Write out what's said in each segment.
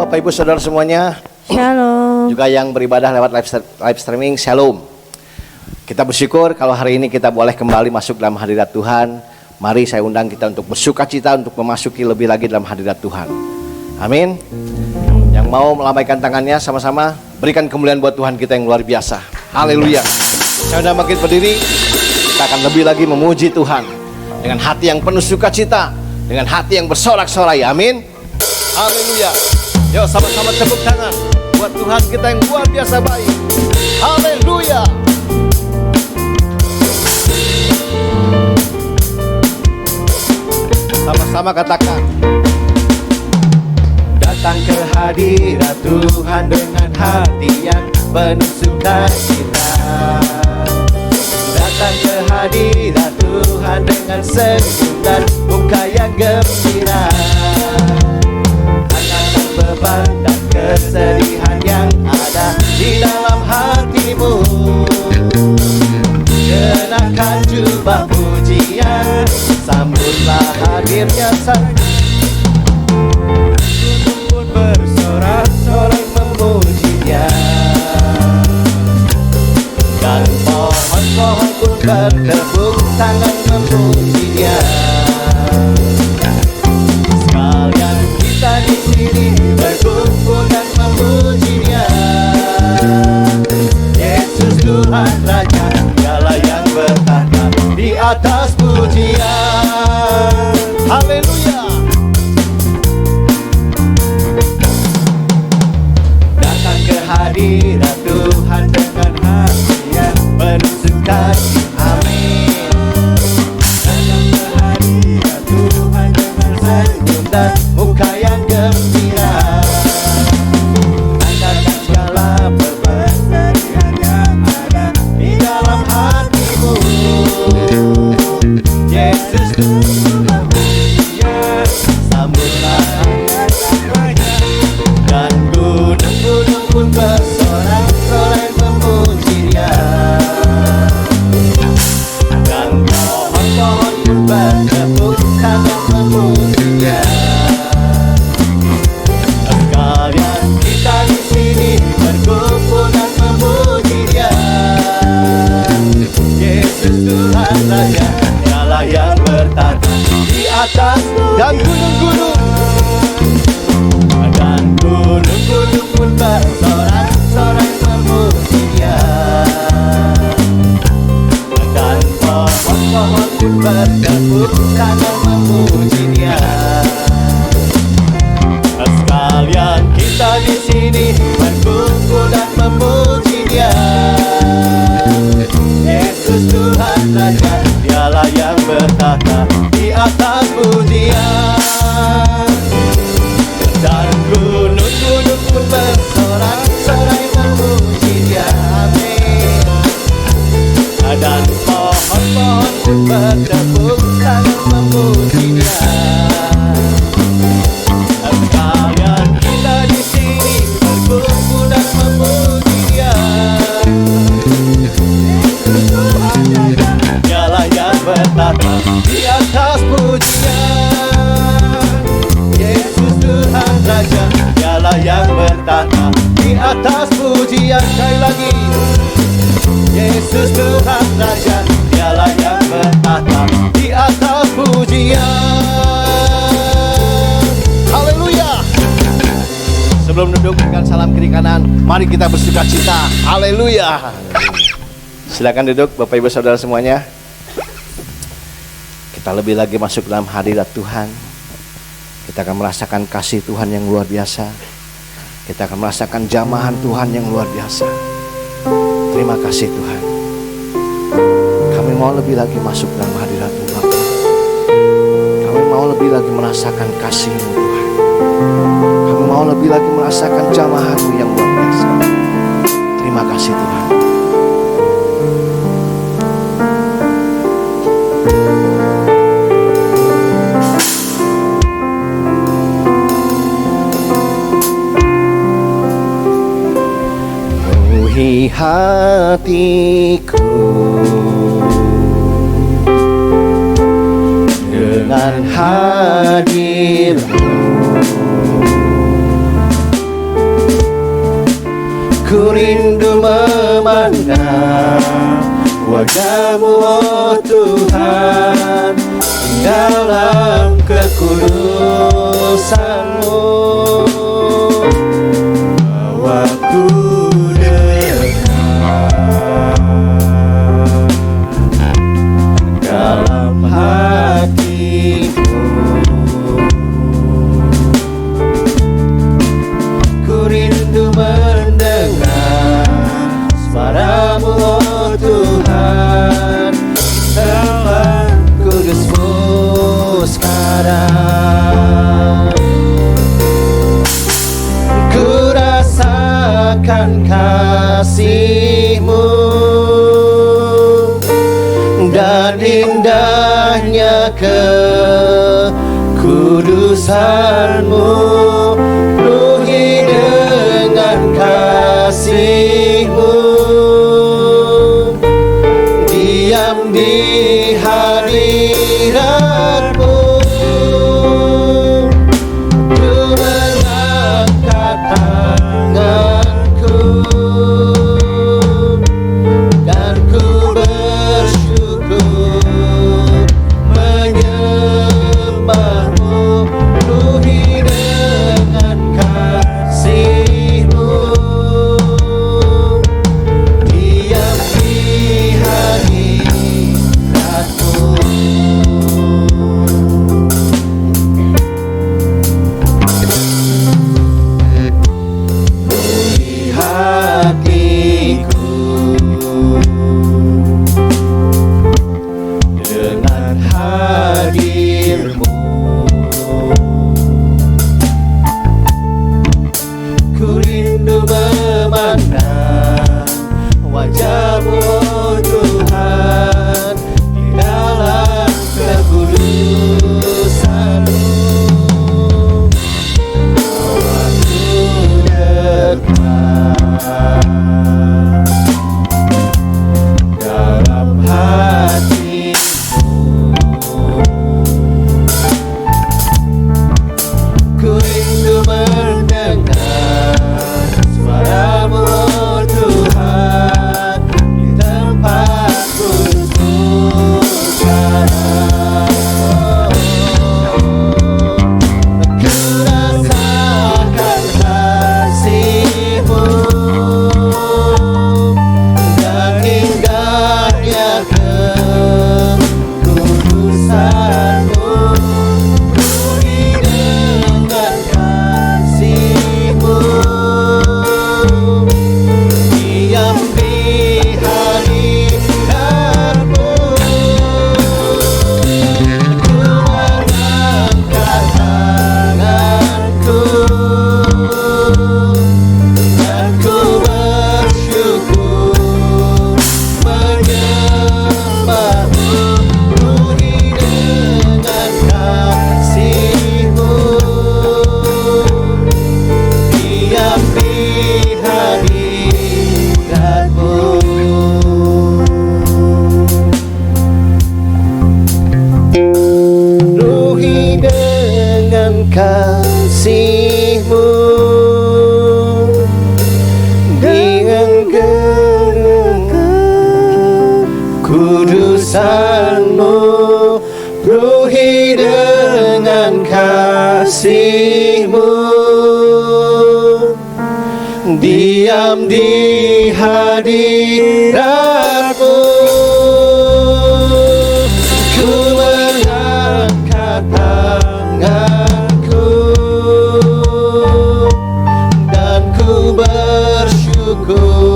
Bapak Ibu Saudara semuanya. Shalom. Juga yang beribadah lewat live streaming, Shalom. Kita bersyukur kalau hari ini kita boleh kembali masuk dalam hadirat Tuhan. Mari saya undang kita untuk bersuka cita untuk memasuki lebih lagi dalam hadirat Tuhan. Amin. Yang mau melambaikan tangannya sama-sama berikan kemuliaan buat Tuhan kita yang luar biasa. Haleluya. Saya undang makin berdiri. Kita akan lebih lagi memuji Tuhan dengan hati yang penuh sukacita, dengan hati yang bersorak-sorai. Amin. Haleluya. Yuk sama-sama tepuk tangan buat Tuhan kita yang luar biasa baik. Haleluya. Sama-sama katakan. Datang ke hadirat Tuhan dengan hati yang penuh sukacita. Datang ke hadirat Tuhan dengan senyum dan muka yang gembira. Angkatkan beban dan kesedihan yang ada di dalam hatimu. Kenakan jubah pujian, sambutlah hadirnya Sang. Gunung pun bersorak-sorai memujinya, dan pohon-pohon pun bertepuk tangan memujinya. Sekalian kita di sini berkumpul dan memujinya. Yesus Tuhan Raja, Dialah yang bertahta di atas pujian. Haleluya. Datang ke hadirat Tuhan dengan hati yang penuh sukacita. Amin. Datang ke hadirat Tuhan dengan senyum dan muka yang gembira. Angkatkan segala beban yang ada di dalam hatimu. Yesus Tuhan pujian, sambutlah dan gunung-gunung pun bersorak-sorai memujinya, dan pohon-pohon pun bertepuk tangan memujinya. Sekalian kita di sini berkumpul dan memujinya. Yesus Tuhan Raja, Dialah yang bertahta di atas dan gunung-gunung. Dan gunung-gunung pun bersorak-sorai memujinya, dan pohon-pohon pun bertepuk tangan memujinya. Sekalian kita di sini berkumpul dan memujinya. Yesus Tuhan Raja, Dialah yang bertahta di atas pujian. Dan gunung-gunung pun bersorak-sorai memujinya. Amin. Dan pohon-pohon pun bertepuk tangan memujinya. Sekalian kita di sini berkumpul dan memujinya. Dialah yang bertahta di atas pujian. Yesus Tuhan Raja, Dialah yang bertahta di atas pujian. Sekali lagi. Yesus Tuhan Raja, Dialah yang bertahta di atas pujian. Haleluya. Sebelum duduk dengan salam kiri kanan, mari kita bersuka cita. Haleluya. Silakan duduk Bapak Ibu Saudara semuanya. Kita lebih lagi masuk dalam hadirat Tuhan. Kita akan merasakan kasih Tuhan yang luar biasa. Kita akan merasakan jamahan Tuhan yang luar biasa. Terima kasih Tuhan. Kami mau lebih lagi masuk dalam hadirat-Mu Bapa. Kami mau lebih lagi merasakan kasih-Mu Tuhan. Kami mau lebih lagi merasakan jamahan-Mu yang luar biasa. Terima kasih Tuhan. Penuhi hatiku dengan hadir-Mu. Ku rindu memandang wajah-Mu, oh Tuhan, dalam kekudusan-Mu. Bawa ku dekat dalam hati-Mu. Ku rindu mendengar suara-Mu, oh Tuhan, dalam kudus-Mu sekarang. Ku rasakan kasih-Mu dan indahnya kekudusan-Mu. Penuhi dengan kasih-Mu, diam di hadirat-Mu. Ku mengangkat tanganku dan ku bersyukur menyembah-Mu. Penuhi dengan kasih-Mu, diam di hadirat-Mu. Penuhi hatiku dengan hadir-Mu. Ku rindu memandang wajah-Mu, oh Tuhan, di dalam kekudusan-Mu. Bawa ku dekat dalam hati-Mu. Ku rindu mendengar suara-Mu, oh Tuhan, di tempat kudus-Mu sekarang. Ku rasakan kasih-Mu dan indahnya kekudusan-Mu. Penuhi dengan kasih-Mu, diam di hadirat-Mu. Ku mengangkat tanganku dan ku bersyukur menyembah-Mu. Penuhi dengan kasih-Mu, diam di hadirat-Mu. Penuhi dengan kasih-Mu, dengan kekudusan-Mu. Penuhi dengan kasih-Mu, diam di hadirat-Mu. Ku mengangkat tanganku dan ku bersyukur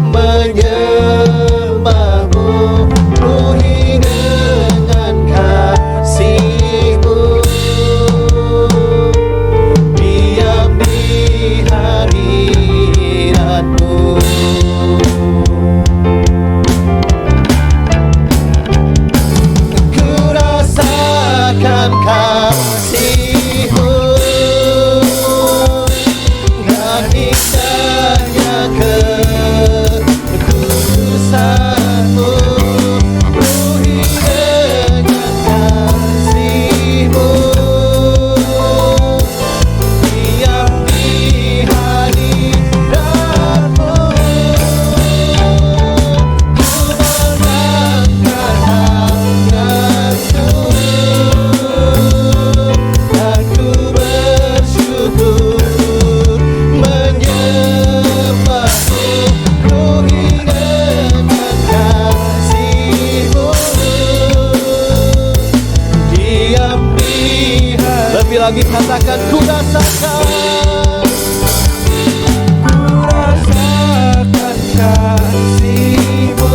menyembah-Mu. Penuhi dengan kasih-Mu, diam di hadirat-Mu. lagi katakan ku rasakan. Ku rasakan kasih-Mu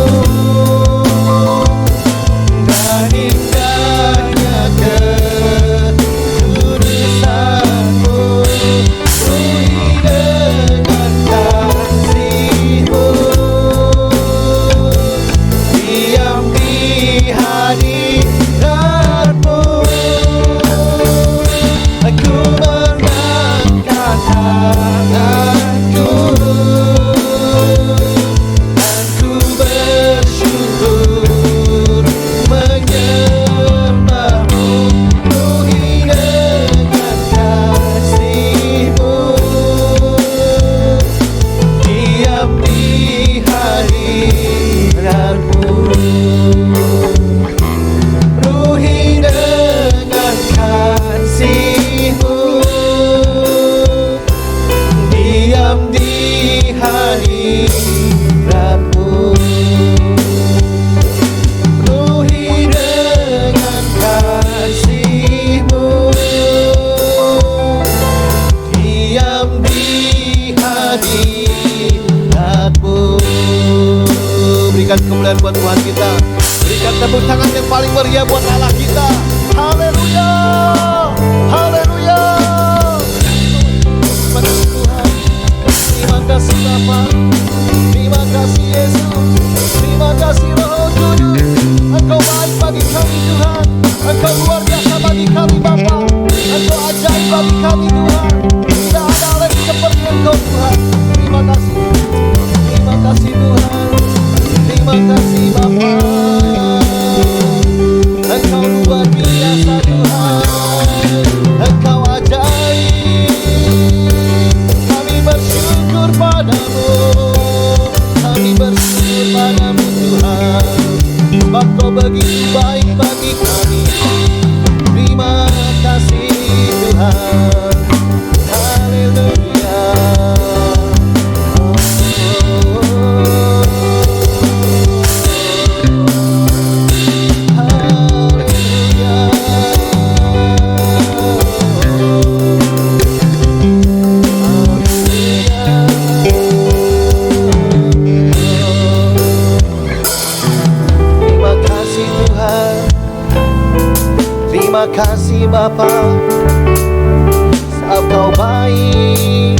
dan indahnya ketulusan-Mu. Penuhi dengan kasih-Mu, diam di hadirat-Mu. Aku mengangkat tanganku dan ku bersyukur menyembah-Mu. Penuhi dengan kasih-Mu, diam di hadirat-Mu. Penuhi dengan kasih-Mu, diam di hadirat-Mu. Penuhi dengan kasih-Mu, diam di hadirat-Mu. Berikan kemuliaan buat Tuhan kita. Berikan tepuk tangan yang paling meriah buat Allah kita. Haleluya, haleluya. Terima kasih Tuhan, terima kasih Bapa, terima kasih Yesus, terima kasih Roh Kudus. Engkau baik bagi kami Tuhan, Engkau luar biasa bagi kami Bapa, Engkau ajaib bagi kami Tuhan. Tidak ada lagi seperti Engkau Tuhan. Terima kasih, terima kasih Tuhan, terima kasih Bapa. Engkau luar biasa Tuhan, Engkau ajaib. Kami bersyukur padamu, kami bersyukur padamu Tuhan, sebab Kau begitu baik bagi kami. Terima kasih Tuhan. Haleluya. Terima kasih Tuhan, terima kasih Bapa, sebab Kau baik,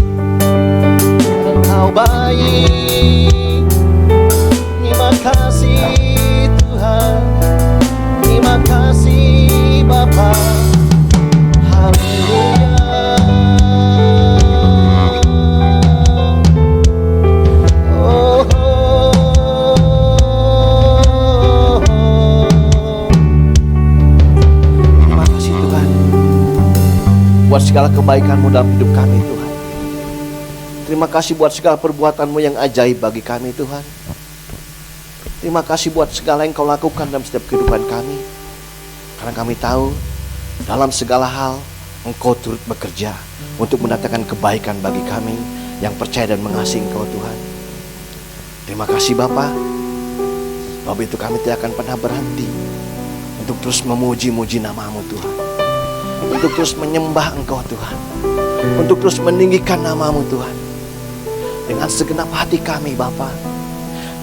Engkau baik. Terima kasih Tuhan, terima kasih Bapa. Haleluya. Oh, terima kasih Tuhan buat segala kebaikan-Mu dalam hidup kami Tuhan. Terima kasih buat segala perbuatan-Mu yang ajaib bagi kami Tuhan. Terima kasih buat segala yang Kau lakukan dalam setiap kehidupan kami. Karena kami tahu dalam segala hal Engkau turut bekerja untuk mendatangkan kebaikan bagi kami yang percaya dan mengasihi Engkau Tuhan. Terima kasih Bapa. Sebab itu kami tidak akan pernah berhenti untuk terus memuji-muji nama-Mu Tuhan, untuk terus menyembah Engkau Tuhan, untuk terus meninggikan nama-Mu Tuhan. Dengan segenap hati kami Bapa,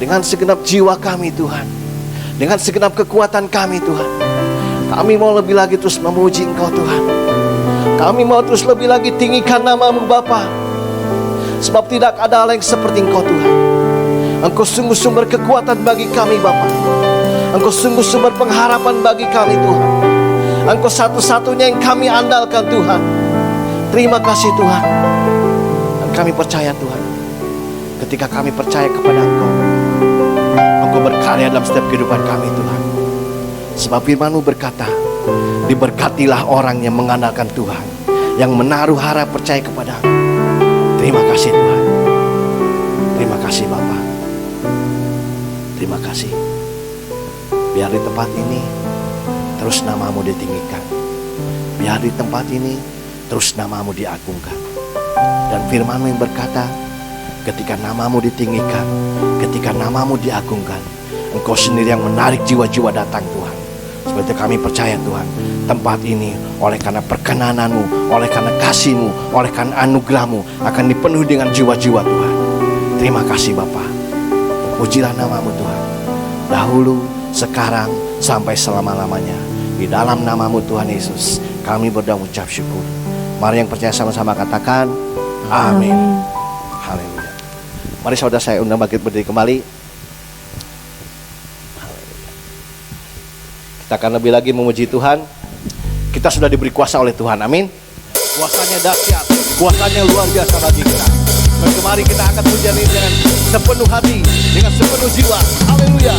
dengan segenap jiwa kami Tuhan, dengan segenap kekuatan kami Tuhan, kami mau lebih lagi terus memuji Engkau Tuhan. Kami mau terus lebih lagi tinggikan nama-Mu Bapa, sebab tidak ada hal yang seperti Engkau Tuhan. Engkau sungguh sumber kekuatan bagi kami Bapa, Engkau sungguh sumber pengharapan bagi kami Tuhan. Engkau satu-satunya yang kami andalkan Tuhan. Terima kasih Tuhan. Dan kami percaya Tuhan, ketika kami percaya kepada Engkau, Engkau berkarya dalam setiap kehidupan kami Tuhan. Sebab firman-Mu berkata, diberkatilah orang yang mengandalkan Tuhan, yang menaruh harap percaya kepada Engkau. Terima kasih Tuhan. Terima kasih Bapa. Terima kasih. Biar di tempat ini terus nama-Mu ditinggikan. Biar di tempat ini terus nama-Mu diagungkan. Dan firman-Mu yang berkata, ketika nama-Mu ditinggikan, ketika nama-Mu diagungkan, Engkau sendiri yang menarik jiwa-jiwa datang Tuhan. Sebab itu kami percaya Tuhan, tempat ini oleh karena perkenanan-Mu, oleh karena kasih-Mu, oleh karena anugerah-Mu akan dipenuhi dengan jiwa-jiwa Tuhan. Terima kasih Bapa. Pujilah nama-Mu Tuhan, dahulu, sekarang, sampai selama-lamanya. Di dalam nama-Mu Tuhan Yesus kami berdoa mengucap syukur. Mari yang percaya sama-sama katakan amin. Haleluya. Mari saudara saya undang bangkit berdiri kembali. Kita akan lebih lagi memuji Tuhan. Kita sudah diberi kuasa oleh Tuhan, amin. Kuasanya dahsyat, kuasanya luar biasa bagi kita. Dan kemari kita akan puji ini dengan sepenuh hati, dengan sepenuh jiwa. Haleluya.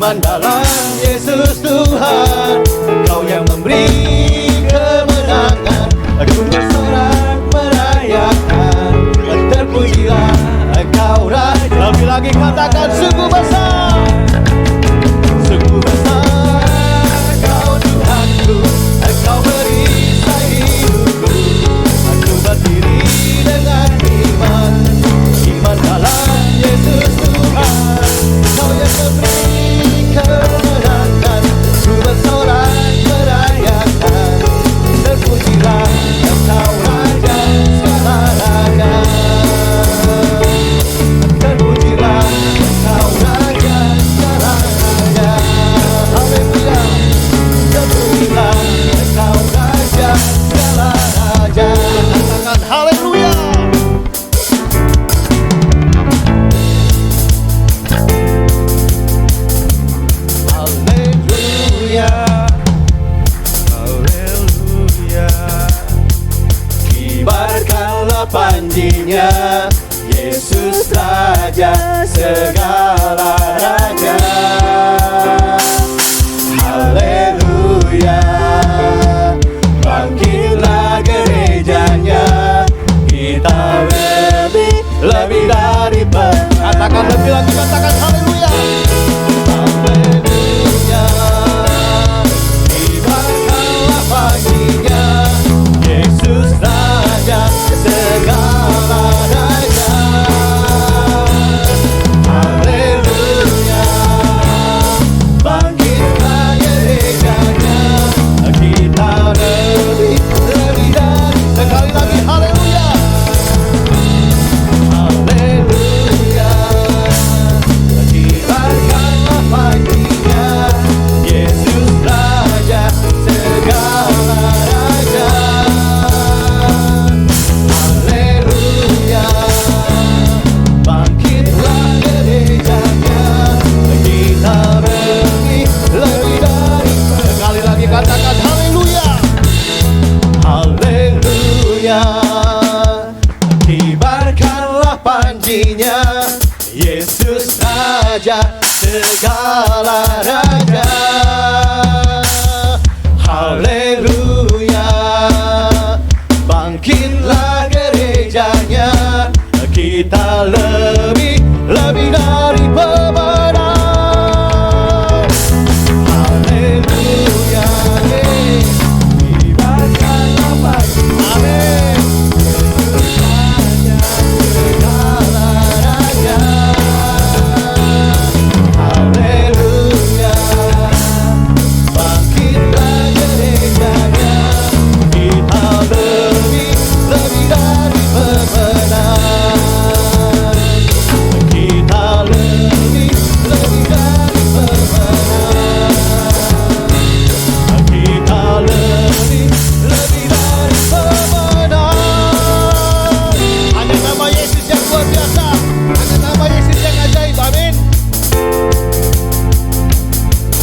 Iman dalam Yesus Tuhan, Engkau yang memberi kemenangan. Aku bersorak merayakan, terpujilah Engkau Raja. Lebih lagi katakan sungguh besar, sungguh besar Engkau Tuhanku, Engkau perisai hidupku. Aku berdiri dengan iman, iman dalam Yesus Tuhan, Engkau yang memberi kemenangan. Ku bersorak merayakan, terpujilah Engkau Raja segala raja. Terpujilah Engkau Raja segala raja. Haleluya. Terpujilah Engkau Raja segala raja. Katakan haleluya. Panjinya Yesus Raja segala raja. Haleluya. raja, segala raja. Haleluya, bangkitlah gerejanya, kita lebih dari pemenang. Haleluya, ibadah apa? Amin. Segala raja, haleluya, bangkitlah gerejanya, kita lebih dari pemenang. Kita lebih dari pemenang. Kita lebih dari pemenang. Hanya nama Yesus yang luar biasa, hanya nama Yesus yang ajaib. Amin.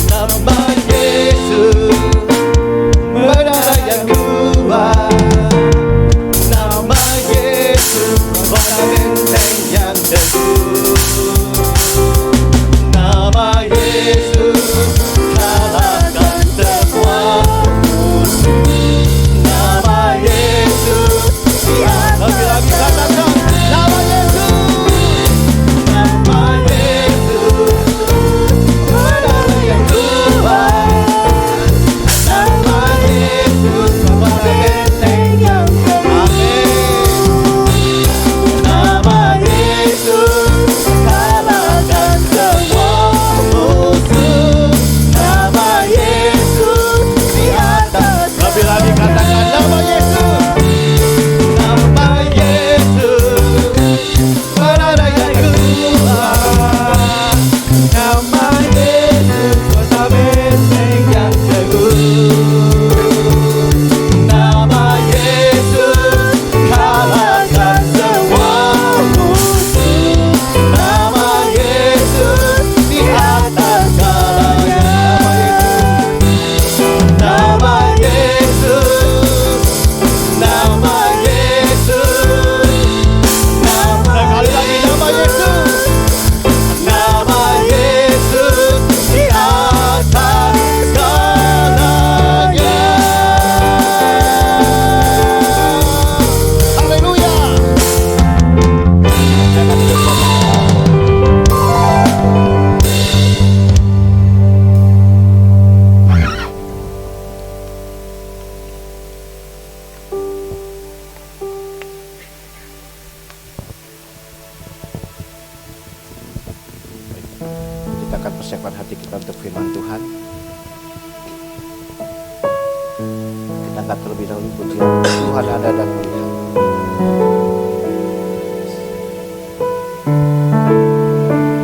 Nama Yesus, menara yang kuat. Nama Yesus, pada benteng yang teguh. Nama Yesus, kalahkan semua musuh. Nama Yesus, lagi-lagi katakan nama Yesus. Nama Yesus, menara yang kuat. Nama Yesus, pada benteng yang teguh. Amin. Nama Yesus, kalahkan semua musuh. Nama Yesus di atas. Lebih-lebih katakan nama Yesus. Nama Yesus, menara yang kuat. Nama Yesus, kota benteng yang teguh. Nama Yesus, kalahkan semua musuh. Nama Yesus di atas segalanya. Nama Yesus, nama Yesus, sekali lagi nama Yesus. Nama Yesus di atas segalanya. Haleluya. Kita akan persiapkan hati kita untuk firman Tuhan. Kita angkat terlebih dahulu pujian Tuhan ada dan melihat.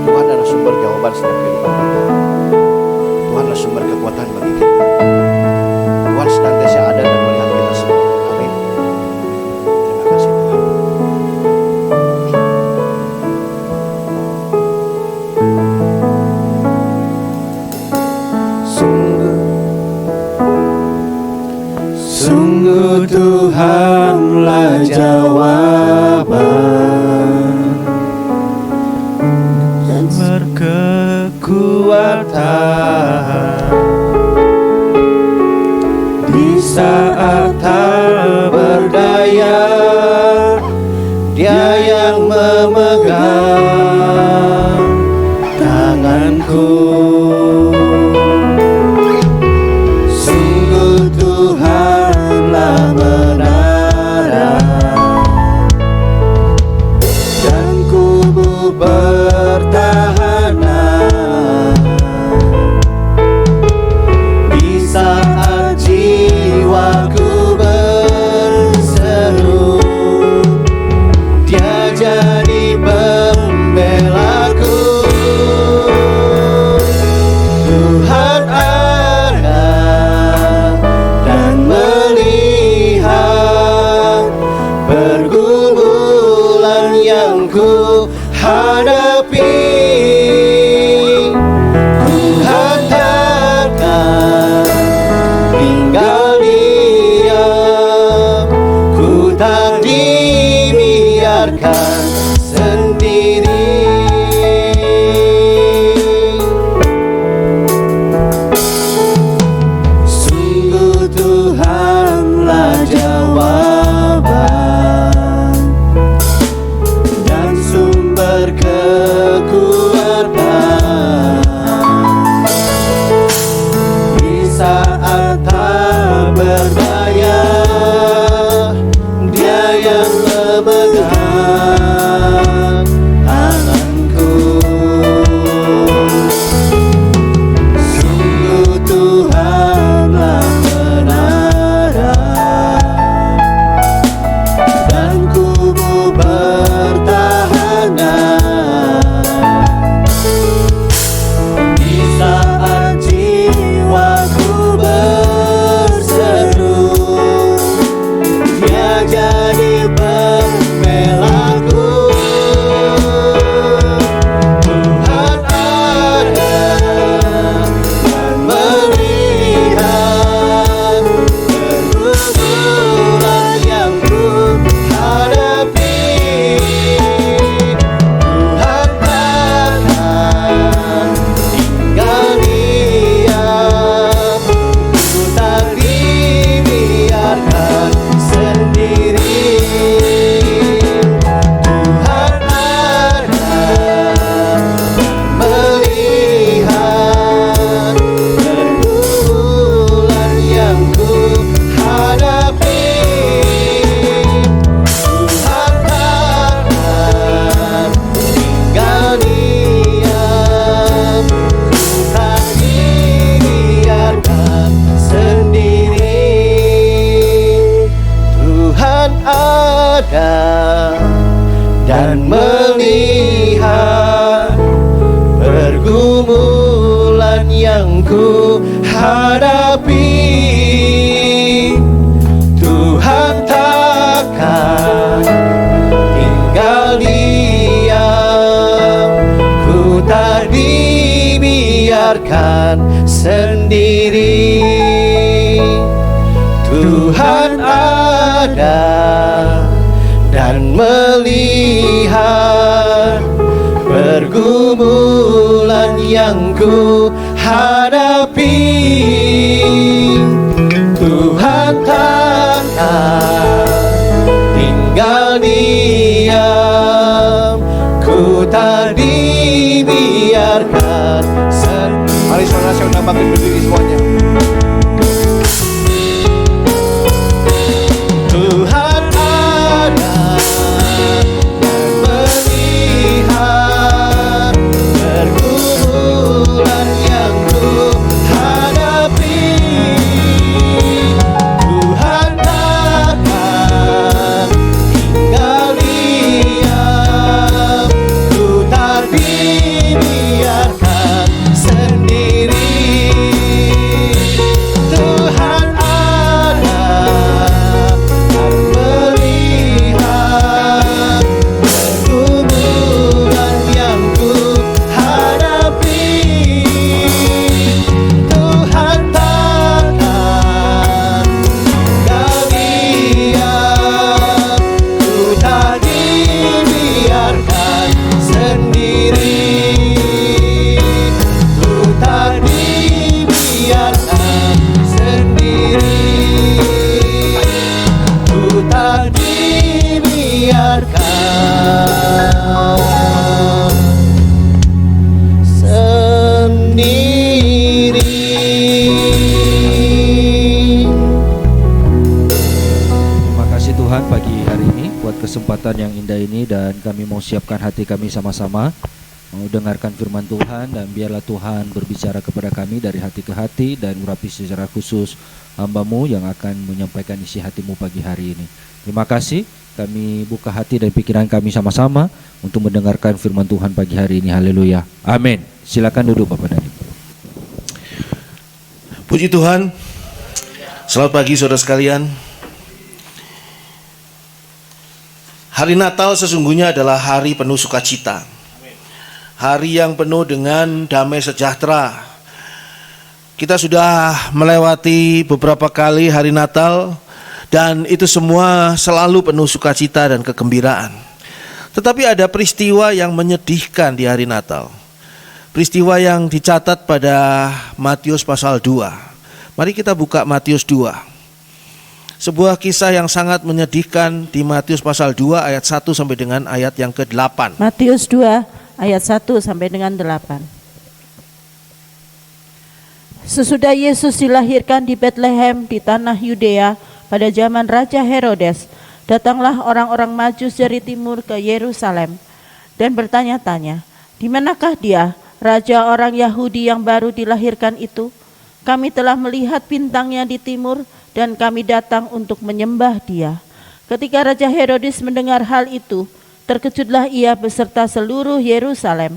Tuhan adalah sumber jawaban setiap kehidupan kita. Tuhan adalah sumber kekuatan bagi kita. Tuhan senantiasa ada dan melihat kita semua. Amin. Terima kasih Tuhan. Sungguh Tuhanlah jawaban dan berkekuatan di saat tak berdaya. Dia yang memegang tanganku. Sungguh Tuhanlah menara dan kubu pertahanan di saat jiwaku berseru. Dia jadi pembelaku. Tuhan ada dan melihat pergumulan yang ku hadapi. Ku hantarkan tinggal diam, ku tak dibiarkan sendiri. ada dan melihat pergumulan yang ku hadapi, Tuhan takkan tinggal diam, ku tak dibiarkan sendiri. Tuhan ada dan melihat pergumulan yang ku hadapi, Tuhan takkan tinggal diam, ku tak dibiarkan sendiri. Mari saudara saya undang bangkit berdiri semuanya. Tuhan ada dan melihat pergumulan yang ku hadapi, Tuhan takkan tinggal diam, ku tak dibiarkan sendiri. Tuhan ada dan melihat pergumulan yang ku hadapi, Tuhan takkan tinggal diam, ku tak dibiarkan sendiri, ku tak dibiarkan sendiri, ku tak dibiarkan sendiri. Terima kasih Tuhan pagi hari ini buat kesempatan yang indah ini, dan kami mau siapkan hati kami sama-sama mau dengarkan firman Tuhan, dan biarlah Tuhan berbicara kepada kami dari hati ke hati dan urapi secara khusus hamba-Mu yang akan menyampaikan isi hati-Mu pagi hari ini. Terima kasih, kami buka hati dan pikiran kami sama-sama untuk mendengarkan firman Tuhan pagi hari ini. Haleluya, amin. Silakan duduk Bapak Dhani. Puji Tuhan. Selamat pagi saudara sekalian. Hari Natal sesungguhnya adalah hari penuh sukacita. Hari yang penuh dengan damai sejahtera. Kita sudah melewati beberapa kali hari Natal, dan itu semua selalu penuh sukacita dan kegembiraan. Tetapi ada peristiwa yang menyedihkan di hari Natal. Peristiwa yang dicatat pada Matius pasal 2. Mari kita buka Matius 2. Sebuah kisah yang sangat menyedihkan di Matius pasal 2 ayat 1 sampai dengan ayat yang ke-8. Matius 2 ayat 1 sampai dengan 8. Sesudah Yesus dilahirkan di Betlehem di tanah Yudea pada zaman Raja Herodes, datanglah orang-orang Majus dari timur ke Yerusalem dan bertanya-tanya, "Di manakah dia, raja orang Yahudi yang baru dilahirkan itu? Kami telah melihat bintangnya di timur dan kami datang untuk menyembah dia." Ketika Raja Herodes mendengar hal itu, terkejutlah ia beserta seluruh Yerusalem.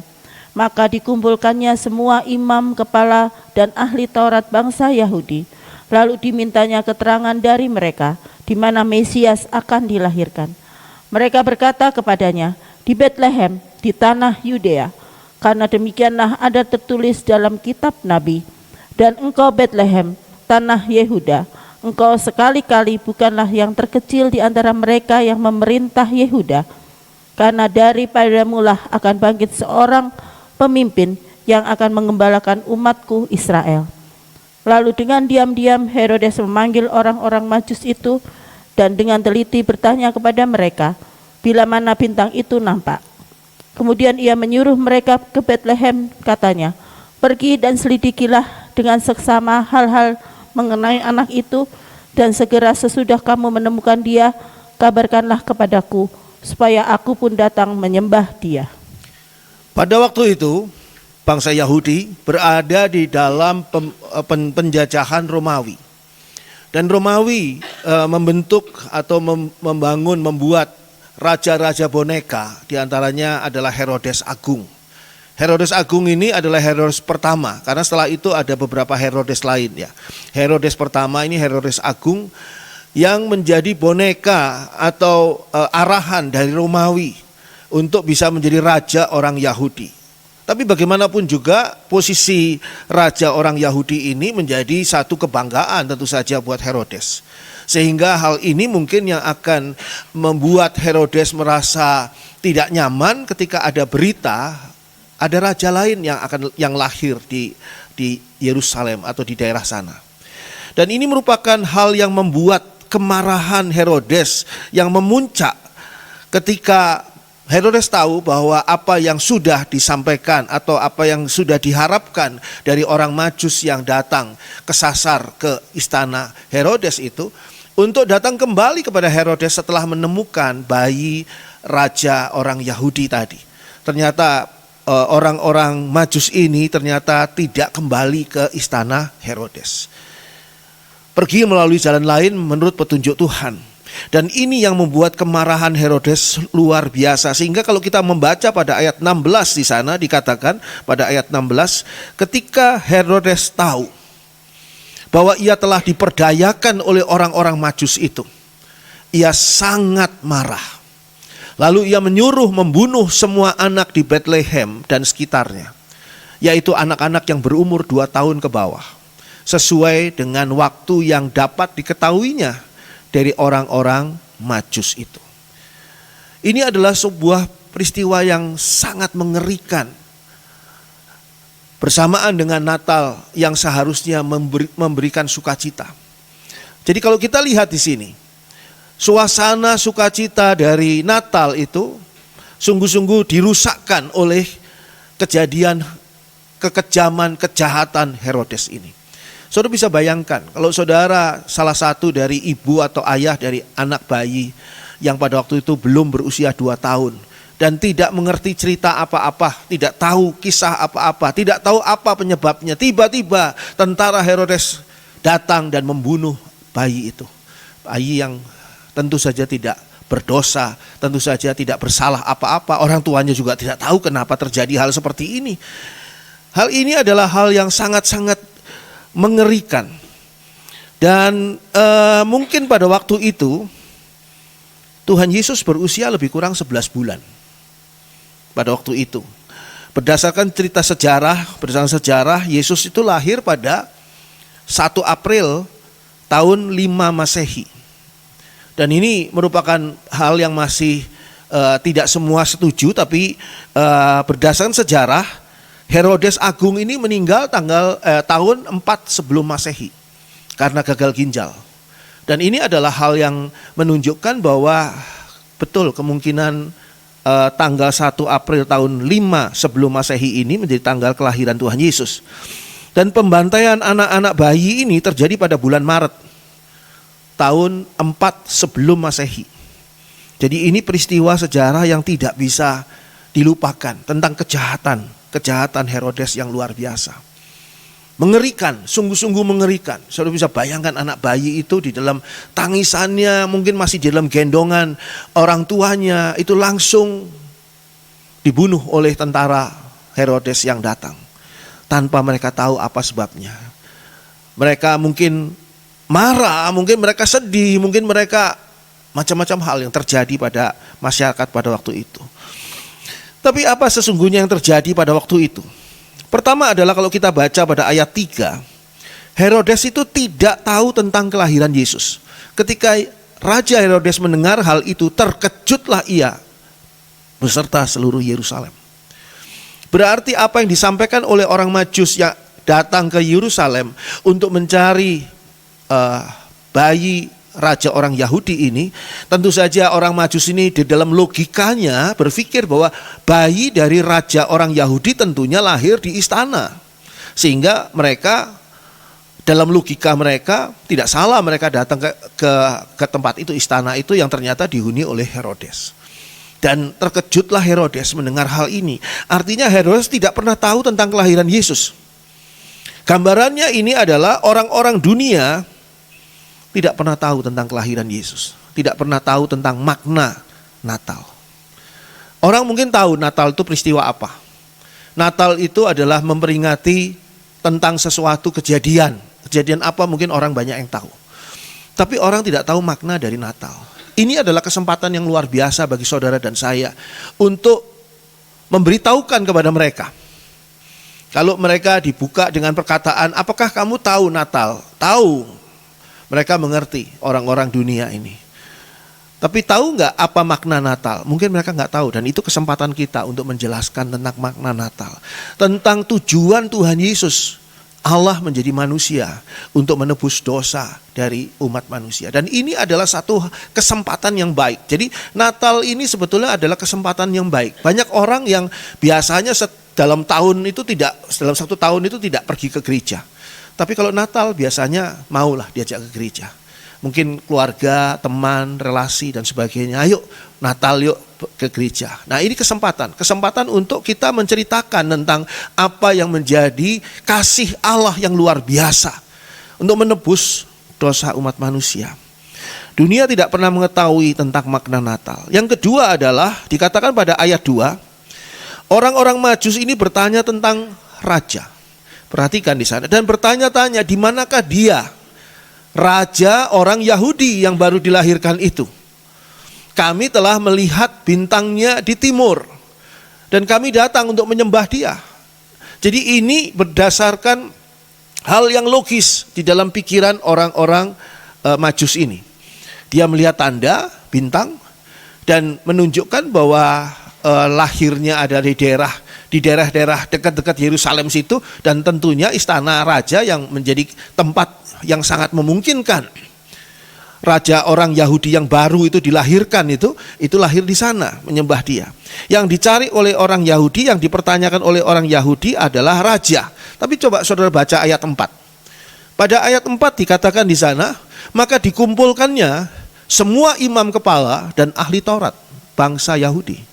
Maka dikumpulkannya semua imam, kepala, dan ahli Taurat bangsa Yahudi. Lalu dimintanya keterangan dari mereka di mana Mesias akan dilahirkan. Mereka berkata kepadanya, "Di Betlehem, di tanah Yudea, karena demikianlah ada tertulis dalam kitab Nabi, dan engkau Betlehem, tanah Yehuda, engkau sekali-kali bukanlah yang terkecil di antara mereka yang memerintah Yehuda, karena daripadamulah akan bangkit seorang pemimpin yang akan mengembalakan umatku Israel." Lalu dengan diam-diam Herodes memanggil orang-orang Majus itu dan dengan teliti bertanya kepada mereka bila mana bintang itu nampak. Kemudian ia menyuruh mereka ke Betlehem, katanya, "Pergi dan selidikilah dengan seksama hal-hal mengenai anak itu, dan segera sesudah kamu menemukan dia, kabarkanlah kepadaku, supaya aku pun datang menyembah dia." Pada waktu itu, bangsa Yahudi berada di dalam penjajahan Romawi. Dan Romawi membentuk atau membuat raja-raja boneka, diantaranya adalah Herodes Agung. Herodes Agung ini adalah Herodes pertama, karena setelah itu ada beberapa Herodes lain ya. Herodes pertama ini Herodes Agung yang menjadi boneka atau arahan dari Romawi untuk bisa menjadi raja orang Yahudi. Tapi bagaimanapun juga posisi raja orang Yahudi ini menjadi satu kebanggaan tentu saja buat Herodes. Sehingga hal ini mungkin yang akan membuat Herodes merasa tidak nyaman ketika ada berita ada raja lain yang lahir di Yerusalem atau di daerah sana. Dan ini merupakan hal yang membuat kemarahan Herodes yang memuncak ketika Herodes tahu bahwa apa yang sudah disampaikan atau apa yang sudah diharapkan dari orang Majus yang datang kesasar ke istana Herodes itu untuk datang kembali kepada Herodes setelah menemukan bayi raja orang Yahudi tadi. Ternyata orang-orang Majus ini ternyata tidak kembali ke istana Herodes. Pergi melalui jalan lain menurut petunjuk Tuhan. Dan ini yang membuat kemarahan Herodes luar biasa. Sehingga kalau kita membaca pada ayat 16 di sana dikatakan pada ayat 16, ketika Herodes tahu bahwa ia telah diperdayakan oleh orang-orang Majus itu, ia sangat marah. Lalu ia menyuruh membunuh semua anak di Bethlehem dan sekitarnya, yaitu anak-anak yang berumur 2 tahun ke bawah, sesuai dengan waktu yang dapat diketahuinya dari orang-orang Majus itu. Ini adalah sebuah peristiwa yang sangat mengerikan. Bersamaan dengan Natal yang seharusnya memberikan sukacita. Jadi kalau kita lihat di sini, suasana sukacita dari Natal itu sungguh-sungguh dirusakkan oleh kejadian kekejaman, kejahatan Herodes ini. Saudara bisa bayangkan kalau saudara salah satu dari ibu atau ayah dari anak bayi yang pada waktu itu belum berusia 2 tahun dan tidak mengerti cerita apa-apa, tidak tahu kisah apa-apa, tidak tahu apa penyebabnya. Tiba-tiba tentara Herodes datang dan membunuh bayi itu. Bayi yang tentu saja tidak berdosa, tentu saja tidak bersalah apa-apa. Orang tuanya juga tidak tahu kenapa terjadi hal seperti ini. Hal ini adalah hal yang sangat-sangat mengerikan. Dan mungkin pada waktu itu Tuhan Yesus berusia lebih kurang 11 bulan. Pada waktu itu berdasarkan berdasarkan sejarah Yesus itu lahir pada 1 April tahun 5 Masehi. Dan ini merupakan hal yang masih tidak semua setuju, tapi berdasarkan sejarah Herodes Agung ini meninggal tahun 4 sebelum Masehi karena gagal ginjal. Dan ini adalah hal yang menunjukkan bahwa betul kemungkinan tanggal 1 April tahun 5 sebelum Masehi ini menjadi tanggal kelahiran Tuhan Yesus. Dan pembantaian anak-anak bayi ini terjadi pada bulan Maret tahun 4 sebelum Masehi. Jadi ini peristiwa sejarah yang tidak bisa dilupakan tentang kejahatan Herodes yang luar biasa. Mengerikan, sungguh-sungguh mengerikan. Saudara bisa bayangkan anak bayi itu di dalam tangisannya, mungkin masih di dalam gendongan orang tuanya, itu langsung dibunuh oleh tentara Herodes yang datang. Tanpa mereka tahu apa sebabnya. Mereka mungkin marah, mungkin mereka sedih, mungkin mereka macam-macam hal yang terjadi pada masyarakat pada waktu itu. Tapi apa sesungguhnya yang terjadi pada waktu itu? Pertama adalah kalau kita baca pada ayat 3, Herodes itu tidak tahu tentang kelahiran Yesus. Ketika Raja Herodes mendengar hal itu, terkejutlah ia beserta seluruh Yerusalem. Berarti apa yang disampaikan oleh orang Majus yang datang ke Yerusalem untuk mencari bayi raja orang Yahudi ini, tentu saja orang Majus ini di dalam logikanya berpikir bahwa bayi dari raja orang Yahudi tentunya lahir di istana. Sehingga mereka dalam logika mereka tidak salah mereka datang ke tempat itu, istana itu yang ternyata dihuni oleh Herodes. Dan terkejutlah Herodes mendengar hal ini. Artinya Herodes tidak pernah tahu tentang kelahiran Yesus. Gambarannya ini adalah orang-orang dunia tidak pernah tahu tentang kelahiran Yesus, tidak pernah tahu tentang makna Natal. Orang mungkin tahu Natal itu peristiwa apa. Natal itu adalah memperingati tentang sesuatu kejadian. Kejadian apa mungkin orang banyak yang tahu. Tapi orang tidak tahu makna dari Natal. Ini adalah kesempatan yang luar biasa bagi saudara dan saya untuk memberitahukan kepada mereka. Kalau mereka dibuka dengan perkataan, apakah kamu tahu Natal? Tahu. Mereka mengerti, orang-orang dunia ini. Tapi tahu nggak apa makna Natal? Mungkin mereka nggak tahu, dan itu kesempatan kita untuk menjelaskan tentang makna Natal. Tentang tujuan Tuhan Yesus, Allah menjadi manusia untuk menebus dosa dari umat manusia. Dan ini adalah satu kesempatan yang baik. Jadi Natal ini sebetulnya adalah kesempatan yang baik. Banyak orang yang biasanya dalam satu tahun itu tidak pergi ke gereja. Tapi kalau Natal biasanya maulah diajak ke gereja. Mungkin keluarga, teman, relasi dan sebagainya. Ayo Natal yuk ke gereja. Nah ini kesempatan untuk kita menceritakan tentang apa yang menjadi kasih Allah yang luar biasa untuk menebus dosa umat manusia. Dunia tidak pernah mengetahui tentang makna Natal. Yang kedua adalah dikatakan pada ayat 2, orang-orang Majus ini bertanya tentang raja. Perhatikan di sana, dan bertanya-tanya di manakah dia, raja orang Yahudi yang baru dilahirkan itu. Kami telah melihat bintangnya di timur dan kami datang untuk menyembah dia. Jadi ini berdasarkan hal yang logis di dalam pikiran orang-orang Majus ini. Dia melihat tanda bintang dan menunjukkan bahwa lahirnya ada di daerah-daerah dekat-dekat Yerusalem situ, dan tentunya istana raja yang menjadi tempat yang sangat memungkinkan raja orang Yahudi yang baru itu dilahirkan, itu lahir di sana menyembah dia. Yang dicari oleh orang Yahudi, yang dipertanyakan oleh orang Yahudi adalah raja. Tapi coba saudara baca ayat 4. Pada ayat 4 dikatakan di sana, maka dikumpulkannya semua imam kepala dan ahli Taurat bangsa Yahudi.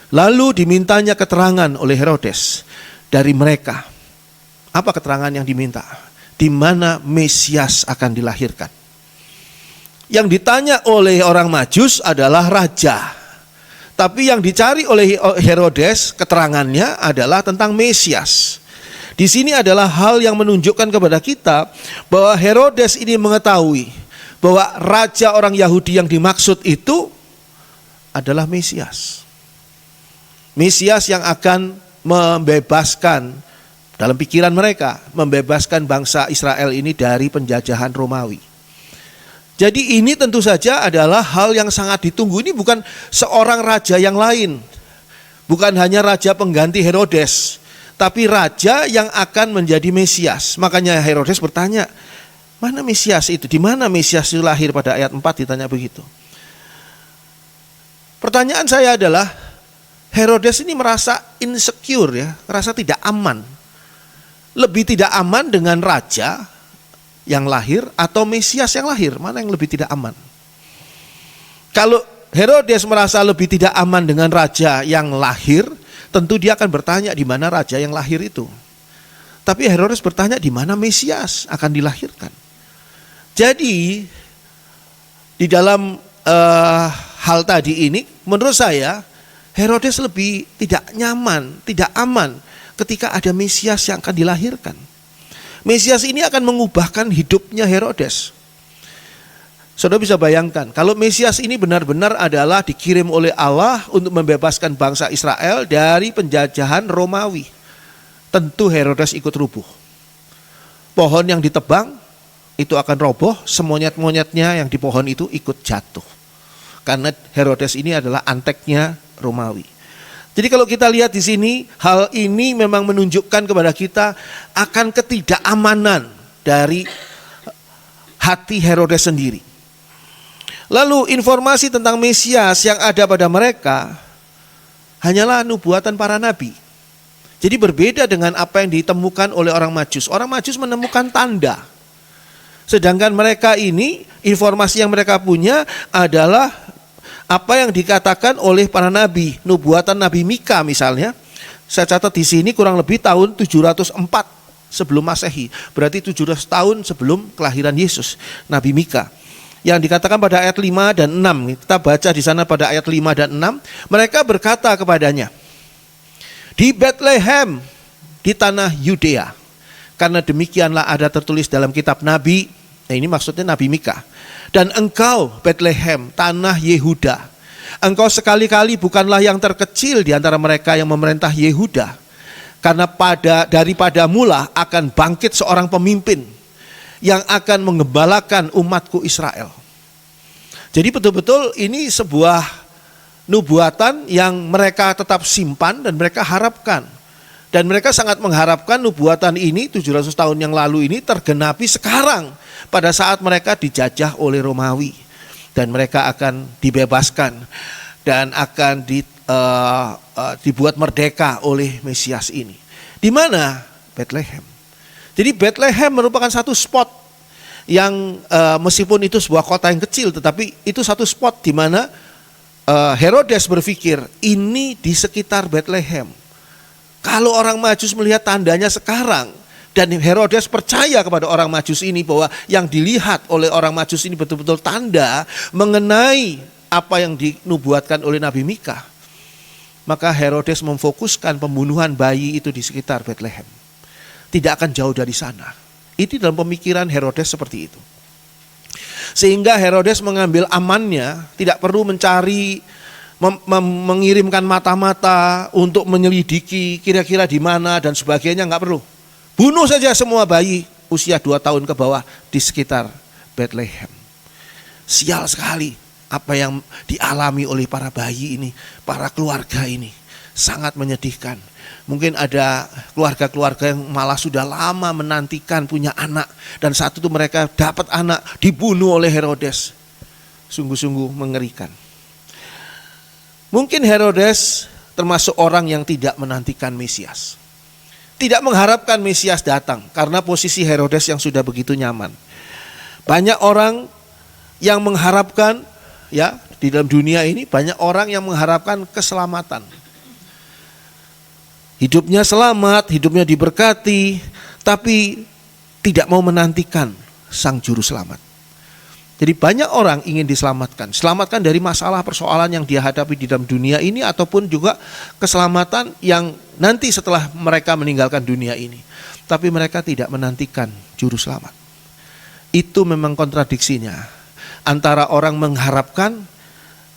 Lalu dimintanya keterangan oleh Herodes dari mereka. Apa keterangan yang diminta? Di mana Mesias akan dilahirkan. Yang ditanya oleh orang Majus adalah raja. Tapi yang dicari oleh Herodes keterangannya adalah tentang Mesias. Di sini adalah hal yang menunjukkan kepada kita bahwa Herodes ini mengetahui bahwa raja orang Yahudi yang dimaksud itu adalah Mesias. Mesias yang akan membebaskan, dalam pikiran mereka, membebaskan bangsa Israel ini dari penjajahan Romawi. Jadi ini tentu saja adalah hal yang sangat ditunggu. Ini bukan seorang raja yang lain, bukan hanya raja pengganti Herodes, tapi raja yang akan menjadi Mesias. Makanya Herodes bertanya, mana Mesias itu? Di mana Mesias itu lahir? Pada ayat 4 ditanya begitu. Pertanyaan saya adalah, Herodes ini merasa insecure ya, merasa tidak aman. Lebih tidak aman dengan raja yang lahir atau Mesias yang lahir, mana yang lebih tidak aman? Kalau Herodes merasa lebih tidak aman dengan raja yang lahir, tentu dia akan bertanya di mana raja yang lahir itu. Tapi Herodes bertanya di mana Mesias akan dilahirkan. Jadi di dalam hal tadi ini, menurut saya Herodes lebih tidak nyaman, tidak aman ketika ada Mesias yang akan dilahirkan. Mesias ini akan mengubahkan hidupnya Herodes. Saudara bisa bayangkan, kalau Mesias ini benar-benar adalah dikirim oleh Allah untuk membebaskan bangsa Israel dari penjajahan Romawi, tentu Herodes ikut rubuh. Pohon yang ditebang itu akan roboh, semonyet-monyetnya yang di pohon itu ikut jatuh. Karena Herodes ini adalah anteknya Romawi. Jadi kalau kita lihat di sini, hal ini memang menunjukkan kepada kita akan ketidakamanan dari hati Herodes sendiri. Lalu informasi tentang Mesias yang ada pada mereka hanyalah nubuatan para nabi. Jadi berbeda dengan apa yang ditemukan oleh orang Majus. Orang Majus menemukan tanda. Sedangkan mereka ini, informasi yang mereka punya adalah apa yang dikatakan oleh para nabi, nubuatan Nabi Mika misalnya. Saya catat di sini kurang lebih tahun 704 sebelum Masehi. Berarti 700 tahun sebelum kelahiran Yesus, Nabi Mika. yang dikatakan pada ayat 5 dan 6. Kita baca di sana pada ayat 5 dan 6. Mereka berkata kepadanya, di Bethlehem, di tanah Yudea. Karena demikianlah ada tertulis dalam kitab Nabi, ini maksudnya Nabi Mika. Dan engkau Bethlehem, tanah Yehuda, engkau sekali-kali bukanlah yang terkecil di antara mereka yang memerintah Yehuda. Karena daripada mula akan bangkit seorang pemimpin yang akan menggembalakan umatku Israel. Jadi betul-betul ini sebuah nubuatan yang mereka tetap simpan dan mereka harapkan. Dan mereka sangat mengharapkan nubuatan ini 700 tahun yang lalu ini tergenapi sekarang pada saat mereka dijajah oleh Romawi. Dan mereka akan dibebaskan dan akan dibuat merdeka oleh Mesias ini. Di mana? Bethlehem. Jadi Bethlehem merupakan satu spot yang meskipun itu sebuah kota yang kecil, tetapi itu satu spot di mana Herodes berpikir ini di sekitar Bethlehem. Kalau orang Majus melihat tandanya sekarang, dan Herodes percaya kepada orang Majus ini bahwa yang dilihat oleh orang Majus ini betul-betul tanda mengenai apa yang dinubuatkan oleh Nabi Mika, maka Herodes memfokuskan pembunuhan bayi itu di sekitar Bethlehem. Tidak akan jauh dari sana. Itu dalam pemikiran Herodes seperti itu. Sehingga Herodes mengambil amannya, tidak perlu mencari, mengirimkan mata-mata untuk menyelidiki kira-kira di mana dan sebagainya, nggak perlu. Bunuh saja semua bayi usia 2 tahun ke bawah di sekitar Bethlehem. Sial sekali apa yang dialami oleh para bayi ini, para keluarga ini. Sangat menyedihkan. Mungkin ada keluarga-keluarga yang malah sudah lama menantikan punya anak, dan saat itu mereka dapat anak dibunuh oleh Herodes. Sungguh-sungguh mengerikan. Mungkin Herodes termasuk orang yang tidak menantikan Mesias. Tidak mengharapkan Mesias datang karena posisi Herodes yang sudah begitu nyaman. Banyak orang yang mengharapkan, ya, di dalam dunia ini banyak orang yang mengharapkan keselamatan. Hidupnya selamat, hidupnya diberkati, tapi tidak mau menantikan Sang Juru Selamat. Jadi banyak orang ingin diselamatkan. Selamatkan dari masalah persoalan yang dia hadapi di dalam dunia ini, ataupun juga keselamatan yang nanti setelah mereka meninggalkan dunia ini. Tapi mereka tidak menantikan Juru Selamat. Itu memang kontradiksinya. Antara orang mengharapkan,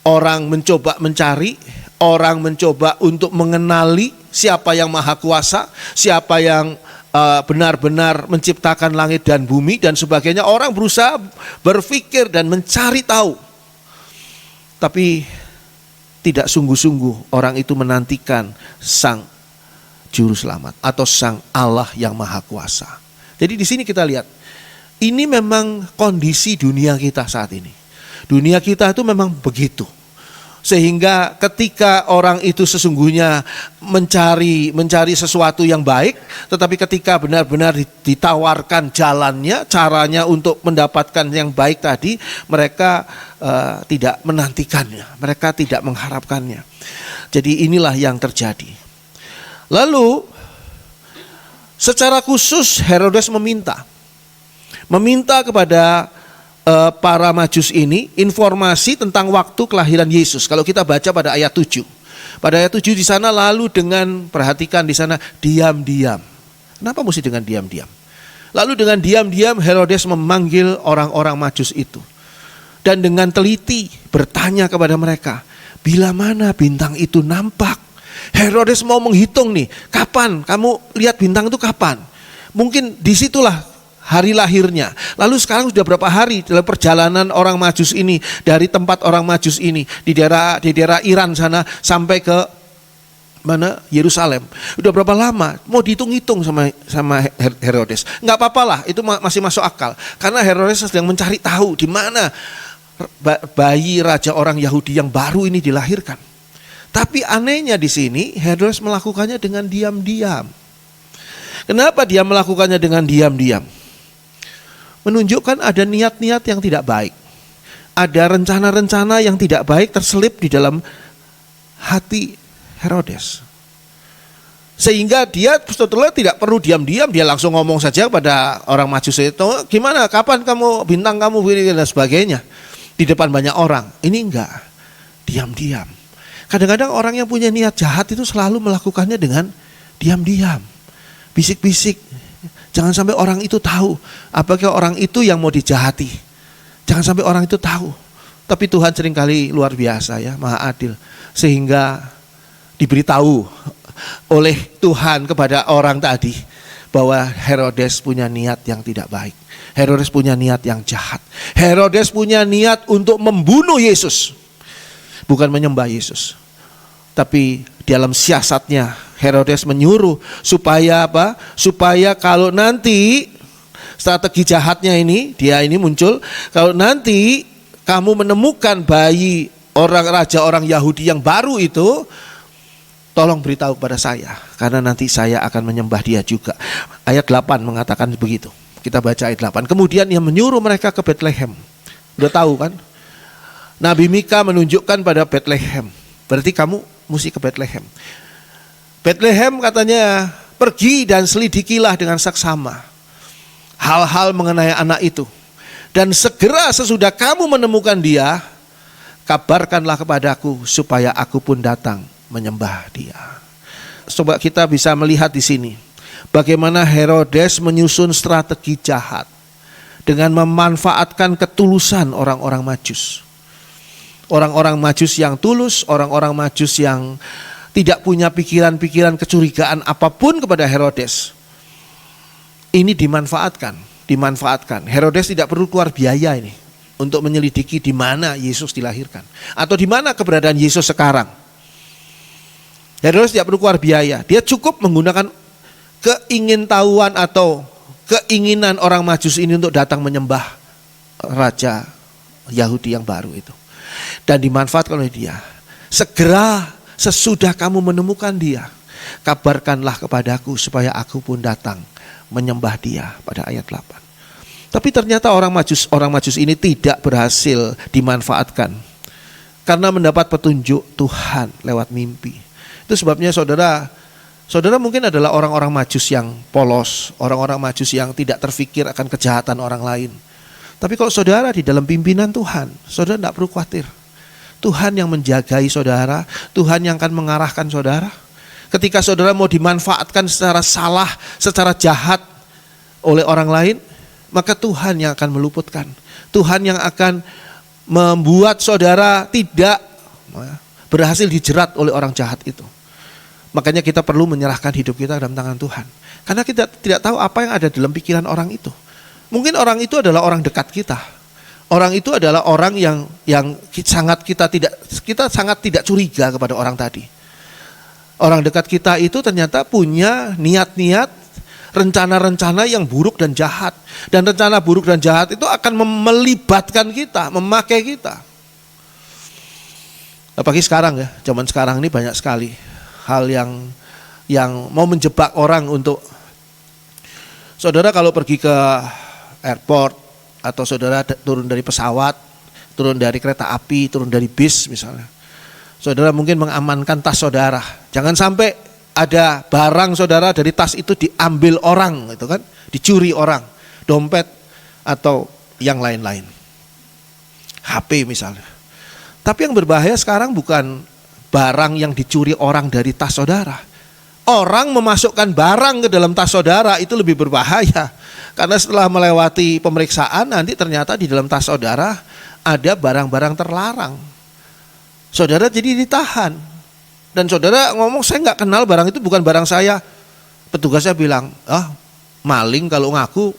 orang mencoba mencari, orang mencoba untuk mengenali siapa yang maha kuasa, siapa yang benar-benar menciptakan langit dan bumi dan sebagainya. Orang berusaha berpikir dan mencari tahu. Tapi tidak sungguh-sungguh orang itu menantikan Sang Juru Selamat atau Sang Allah yang maha kuasa. Jadi di sini kita lihat, ini memang kondisi dunia kita saat ini. Dunia kita itu memang begitu. Sehingga ketika orang itu sesungguhnya mencari sesuatu yang baik, tetapi ketika benar-benar ditawarkan jalannya, caranya untuk mendapatkan yang baik tadi, mereka tidak menantikannya, mereka tidak mengharapkannya. Jadi inilah yang terjadi. Lalu secara khusus Herodes meminta kepada para Majus ini informasi tentang waktu kelahiran Yesus. Kalau kita baca pada ayat 7. Pada ayat 7 di sana, lalu dengan, perhatikan di sana, diam-diam. Kenapa mesti dengan diam-diam? Lalu dengan diam-diam Herodes memanggil orang-orang Majus itu. Dan dengan teliti bertanya kepada mereka, bila mana bintang itu nampak? Herodes mau menghitung nih, kapan kamu lihat bintang itu kapan? Mungkin disitulah hari lahirnya. Lalu sekarang sudah berapa hari dalam perjalanan orang Majus ini, dari tempat orang Majus ini di daerah Iran sana sampai ke mana? Yerusalem. Udah berapa lama? Mau dihitung-hitung sama Herodes. Enggak apa-apalah, itu masih masuk akal. Karena Herodes sedang mencari tahu di mana bayi raja orang Yahudi yang baru ini dilahirkan. Tapi anehnya di sini Herodes melakukannya dengan diam-diam. Kenapa dia melakukannya dengan diam-diam? Menunjukkan ada niat-niat yang tidak baik. Ada rencana-rencana yang tidak baik terselip di dalam hati Herodes. Sehingga dia sebetulnya tidak perlu diam-diam, dia langsung ngomong saja pada orang Majus itu, gimana, kapan kamu, bintang kamu, dan sebagainya. di depan banyak orang. Ini enggak, diam-diam. Kadang-kadang orang yang punya niat jahat itu selalu melakukannya dengan diam-diam, bisik-bisik. Jangan sampai orang itu tahu apakah orang itu yang mau dijahati. Jangan sampai orang itu tahu. Tapi Tuhan seringkali luar biasa ya, maha adil. Sehingga diberitahu oleh Tuhan kepada orang tadi bahwa Herodes punya niat yang tidak baik. Herodes punya niat yang jahat. Herodes punya niat untuk membunuh Yesus. Bukan menyembah Yesus. Tapi dalam siasatnya Herodes menyuruh supaya apa? Supaya kalau nanti strategi jahatnya ini, dia ini muncul, kalau nanti kamu menemukan bayi raja orang Yahudi yang baru itu, tolong beritahu kepada saya, karena nanti saya akan menyembah dia juga. Ayat 8 mengatakan begitu. Kita baca ayat 8. Kemudian ia menyuruh mereka ke Bethlehem. Udah tahu kan? Nabi Mika menunjukkan pada Bethlehem. Berarti kamu mesti ke Bethlehem. Bethlehem katanya, pergi dan selidikilah dengan saksama hal-hal mengenai anak itu. Dan segera sesudah kamu menemukan dia, kabarkanlah kepadaku supaya aku pun datang menyembah dia. Coba kita bisa melihat di sini bagaimana Herodes menyusun strategi jahat dengan memanfaatkan ketulusan orang-orang Majus. Orang-orang Majus yang tulus, orang-orang Majus yang tidak punya pikiran-pikiran kecurigaan apapun kepada Herodes. Ini dimanfaatkan. Herodes tidak perlu keluar biaya ini untuk menyelidiki di mana Yesus dilahirkan atau di mana keberadaan Yesus sekarang. Herodes tidak perlu keluar biaya. Dia cukup menggunakan keingintahuan atau keinginan orang Majus ini untuk datang menyembah raja Yahudi yang baru itu. Dan dimanfaatkan oleh dia. Segera sesudah kamu menemukan dia, kabarkanlah kepadaku supaya aku pun datang menyembah dia, pada ayat 8. Tapi ternyata orang Majus ini tidak berhasil dimanfaatkan karena mendapat petunjuk Tuhan lewat mimpi. Itu sebabnya saudara mungkin adalah orang-orang Majus yang polos, orang-orang Majus yang tidak terfikir akan kejahatan orang lain. Tapi kalau saudara di dalam pimpinan Tuhan, saudara tidak perlu khawatir. Tuhan yang menjagai saudara, Tuhan yang akan mengarahkan saudara. Ketika saudara mau dimanfaatkan secara salah, secara jahat oleh orang lain, maka Tuhan yang akan meluputkan. Tuhan yang akan membuat saudara tidak berhasil dijerat oleh orang jahat itu. Makanya kita perlu menyerahkan hidup kita dalam tangan Tuhan. Karena kita tidak tahu apa yang ada dalam pikiran orang itu. Mungkin orang itu adalah orang dekat kita. Orang itu adalah orang yang kita sangat tidak curiga kepada orang tadi. Orang dekat kita itu ternyata punya niat-niat, rencana-rencana yang buruk dan jahat. Dan rencana buruk dan jahat itu akan melibatkan kita, memakai kita. Apalagi sekarang ya, zaman sekarang ini banyak sekali hal yang mau menjebak orang untuk. Saudara kalau pergi ke airport atau saudara turun dari pesawat, turun dari kereta api, turun dari bis misalnya. Saudara mungkin mengamankan tas saudara. Jangan sampai ada barang saudara dari tas itu diambil orang, gitu kan? Dicuri orang, dompet atau yang lain-lain. HP misalnya. Tapi yang berbahaya sekarang bukan barang yang dicuri orang dari tas saudara. Orang memasukkan barang ke dalam tas saudara itu lebih berbahaya. Karena setelah melewati pemeriksaan nanti ternyata di dalam tas saudara ada barang-barang terlarang. Saudara jadi ditahan. Dan saudara ngomong, saya nggak kenal barang itu, bukan barang saya. Petugasnya bilang, maling kalau ngaku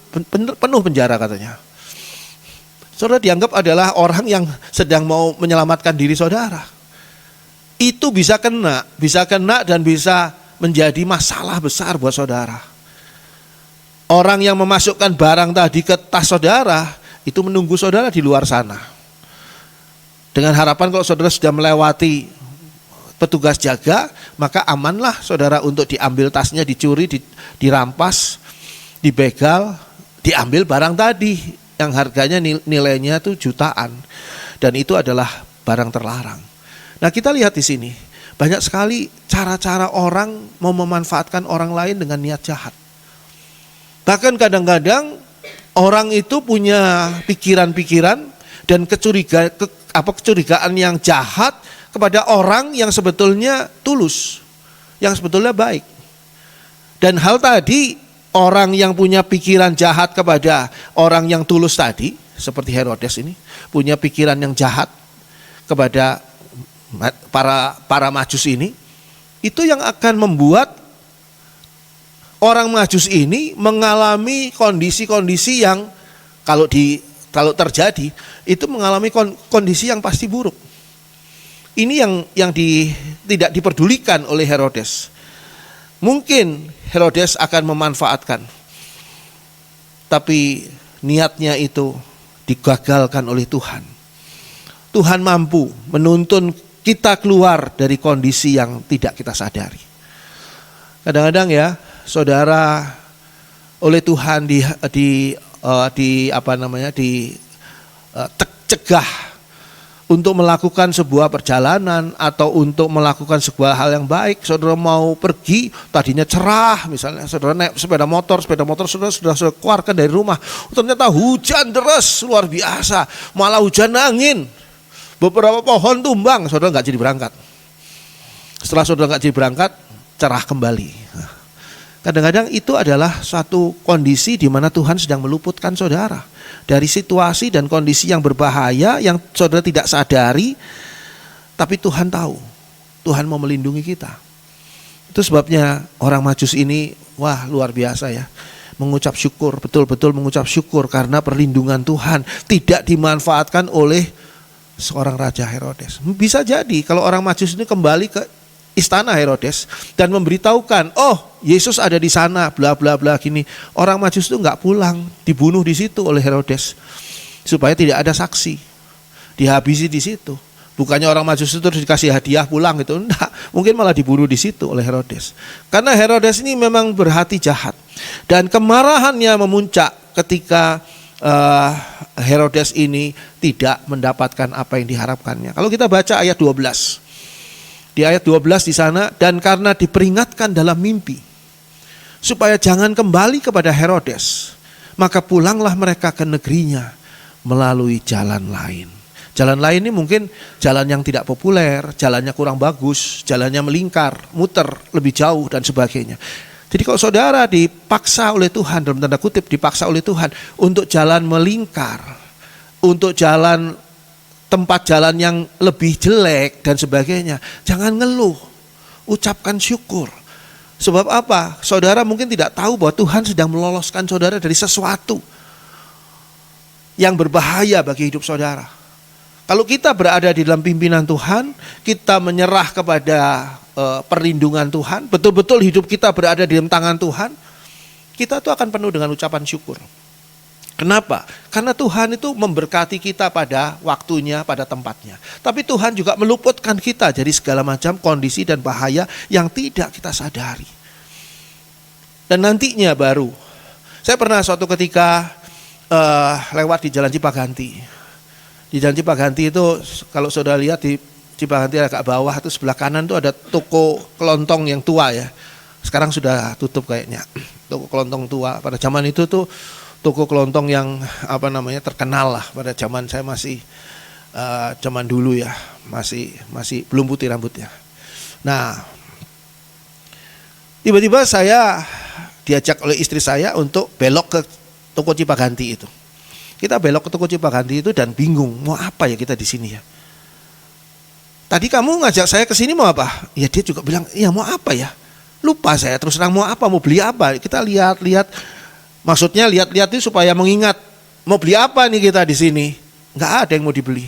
penuh penjara katanya. Saudara dianggap adalah orang yang sedang mau menyelamatkan diri saudara. Itu bisa kena dan bisa menjadi masalah besar buat saudara. Orang yang memasukkan barang tadi ke tas saudara itu menunggu saudara di luar sana. Dengan harapan kalau saudara sudah melewati petugas jaga, maka amanlah saudara untuk diambil tasnya, dicuri, dirampas, dibegal, diambil barang tadi yang harganya nilainya itu jutaan. Dan itu adalah barang terlarang. Nah, kita lihat di sini, banyak sekali cara-cara orang mau memanfaatkan orang lain dengan niat jahat. Bahkan kadang-kadang orang itu punya pikiran-pikiran dan kecurigaan yang jahat kepada orang yang sebetulnya tulus, yang sebetulnya baik. Dan hal tadi, orang yang punya pikiran jahat kepada orang yang tulus tadi, seperti Herodes ini, punya pikiran yang jahat kepada para Majus ini, itu yang akan membuat orang Majus ini mengalami kondisi-kondisi yang kalau terjadi itu mengalami kondisi yang pasti buruk. Ini yang tidak diperdulikan oleh Herodes. Mungkin Herodes akan memanfaatkan, tapi niatnya itu digagalkan oleh Tuhan. Tuhan mampu menuntun kita keluar dari kondisi yang tidak kita sadari. Kadang-kadang ya, saudara, oleh Tuhan dicegah untuk melakukan sebuah perjalanan atau untuk melakukan sebuah hal yang baik. Saudara mau pergi, tadinya cerah, misalnya saudara naik sepeda motor saudara sudah keluarkan dari rumah, ternyata hujan deras luar biasa, malah hujan angin, beberapa pohon tumbang, saudara nggak jadi berangkat. Setelah saudara nggak jadi berangkat, cerah kembali. Kadang-kadang itu adalah suatu kondisi di mana Tuhan sedang meluputkan saudara dari situasi dan kondisi yang berbahaya yang saudara tidak sadari, tapi Tuhan tahu, Tuhan mau melindungi kita. Itu sebabnya orang Majus ini, wah luar biasa ya, mengucap syukur, betul-betul mengucap syukur karena perlindungan Tuhan tidak dimanfaatkan oleh seorang Raja Herodes. Bisa jadi kalau orang Majus ini kembali ke istana Herodes dan memberitahukan, oh Yesus ada di sana, bla bla bla gini. Orang Majus itu nggak pulang, dibunuh di situ oleh Herodes supaya tidak ada saksi, dihabisi di situ. Bukannya orang Majus itu terus dikasih hadiah pulang gitu, enggak, mungkin malah dibunuh di situ oleh Herodes. Karena Herodes ini memang berhati jahat dan kemarahannya memuncak ketika Herodes ini tidak mendapatkan apa yang diharapkannya. Kalau kita baca ayat 12. Di ayat 12 di sana, dan karena diperingatkan dalam mimpi supaya jangan kembali kepada Herodes, maka pulanglah mereka ke negerinya melalui jalan lain. Jalan lain ini mungkin jalan yang tidak populer, jalannya kurang bagus, jalannya melingkar, muter lebih jauh dan sebagainya. Jadi kalau saudara dipaksa oleh Tuhan, dalam tanda kutip dipaksa oleh Tuhan untuk jalan melingkar, untuk jalan tempat jalan yang lebih jelek dan sebagainya, jangan ngeluh, ucapkan syukur. Sebab apa? Saudara mungkin tidak tahu bahwa Tuhan sedang meloloskan saudara dari sesuatu yang berbahaya bagi hidup saudara. Kalau kita berada di dalam pimpinan Tuhan, kita menyerah kepada perlindungan Tuhan, betul-betul hidup kita berada di dalam tangan Tuhan, kita tuh akan penuh dengan ucapan syukur. Kenapa? Karena Tuhan itu memberkati kita pada waktunya, pada tempatnya. Tapi Tuhan juga meluputkan kita dari segala macam kondisi dan bahaya yang tidak kita sadari. Dan nantinya baru. Saya pernah suatu ketika lewat di Jalan Cipaganti. Di Jalan Cipaganti itu kalau saudara lihat di Cipaganti agak bawah itu sebelah kanan itu ada toko kelontong yang tua ya. Sekarang sudah tutup kayaknya. Toko kelontong tua. Pada zaman itu tuh toko kelontong yang terkenal lah pada zaman saya masih zaman dulu ya, masih belum putih rambutnya. Nah, tiba-tiba saya diajak oleh istri saya untuk belok ke toko Cipaganti itu. Kita belok ke toko Cipaganti itu dan bingung mau apa ya kita di sini ya. Tadi kamu ngajak saya ke sini mau apa? Ya dia juga bilang, iya mau apa ya? Lupa saya terus terang mau apa, mau beli apa? Kita lihat-lihat. Maksudnya lihat-lihat itu supaya mengingat mau beli apa nih kita di sini. Nggak ada yang mau dibeli.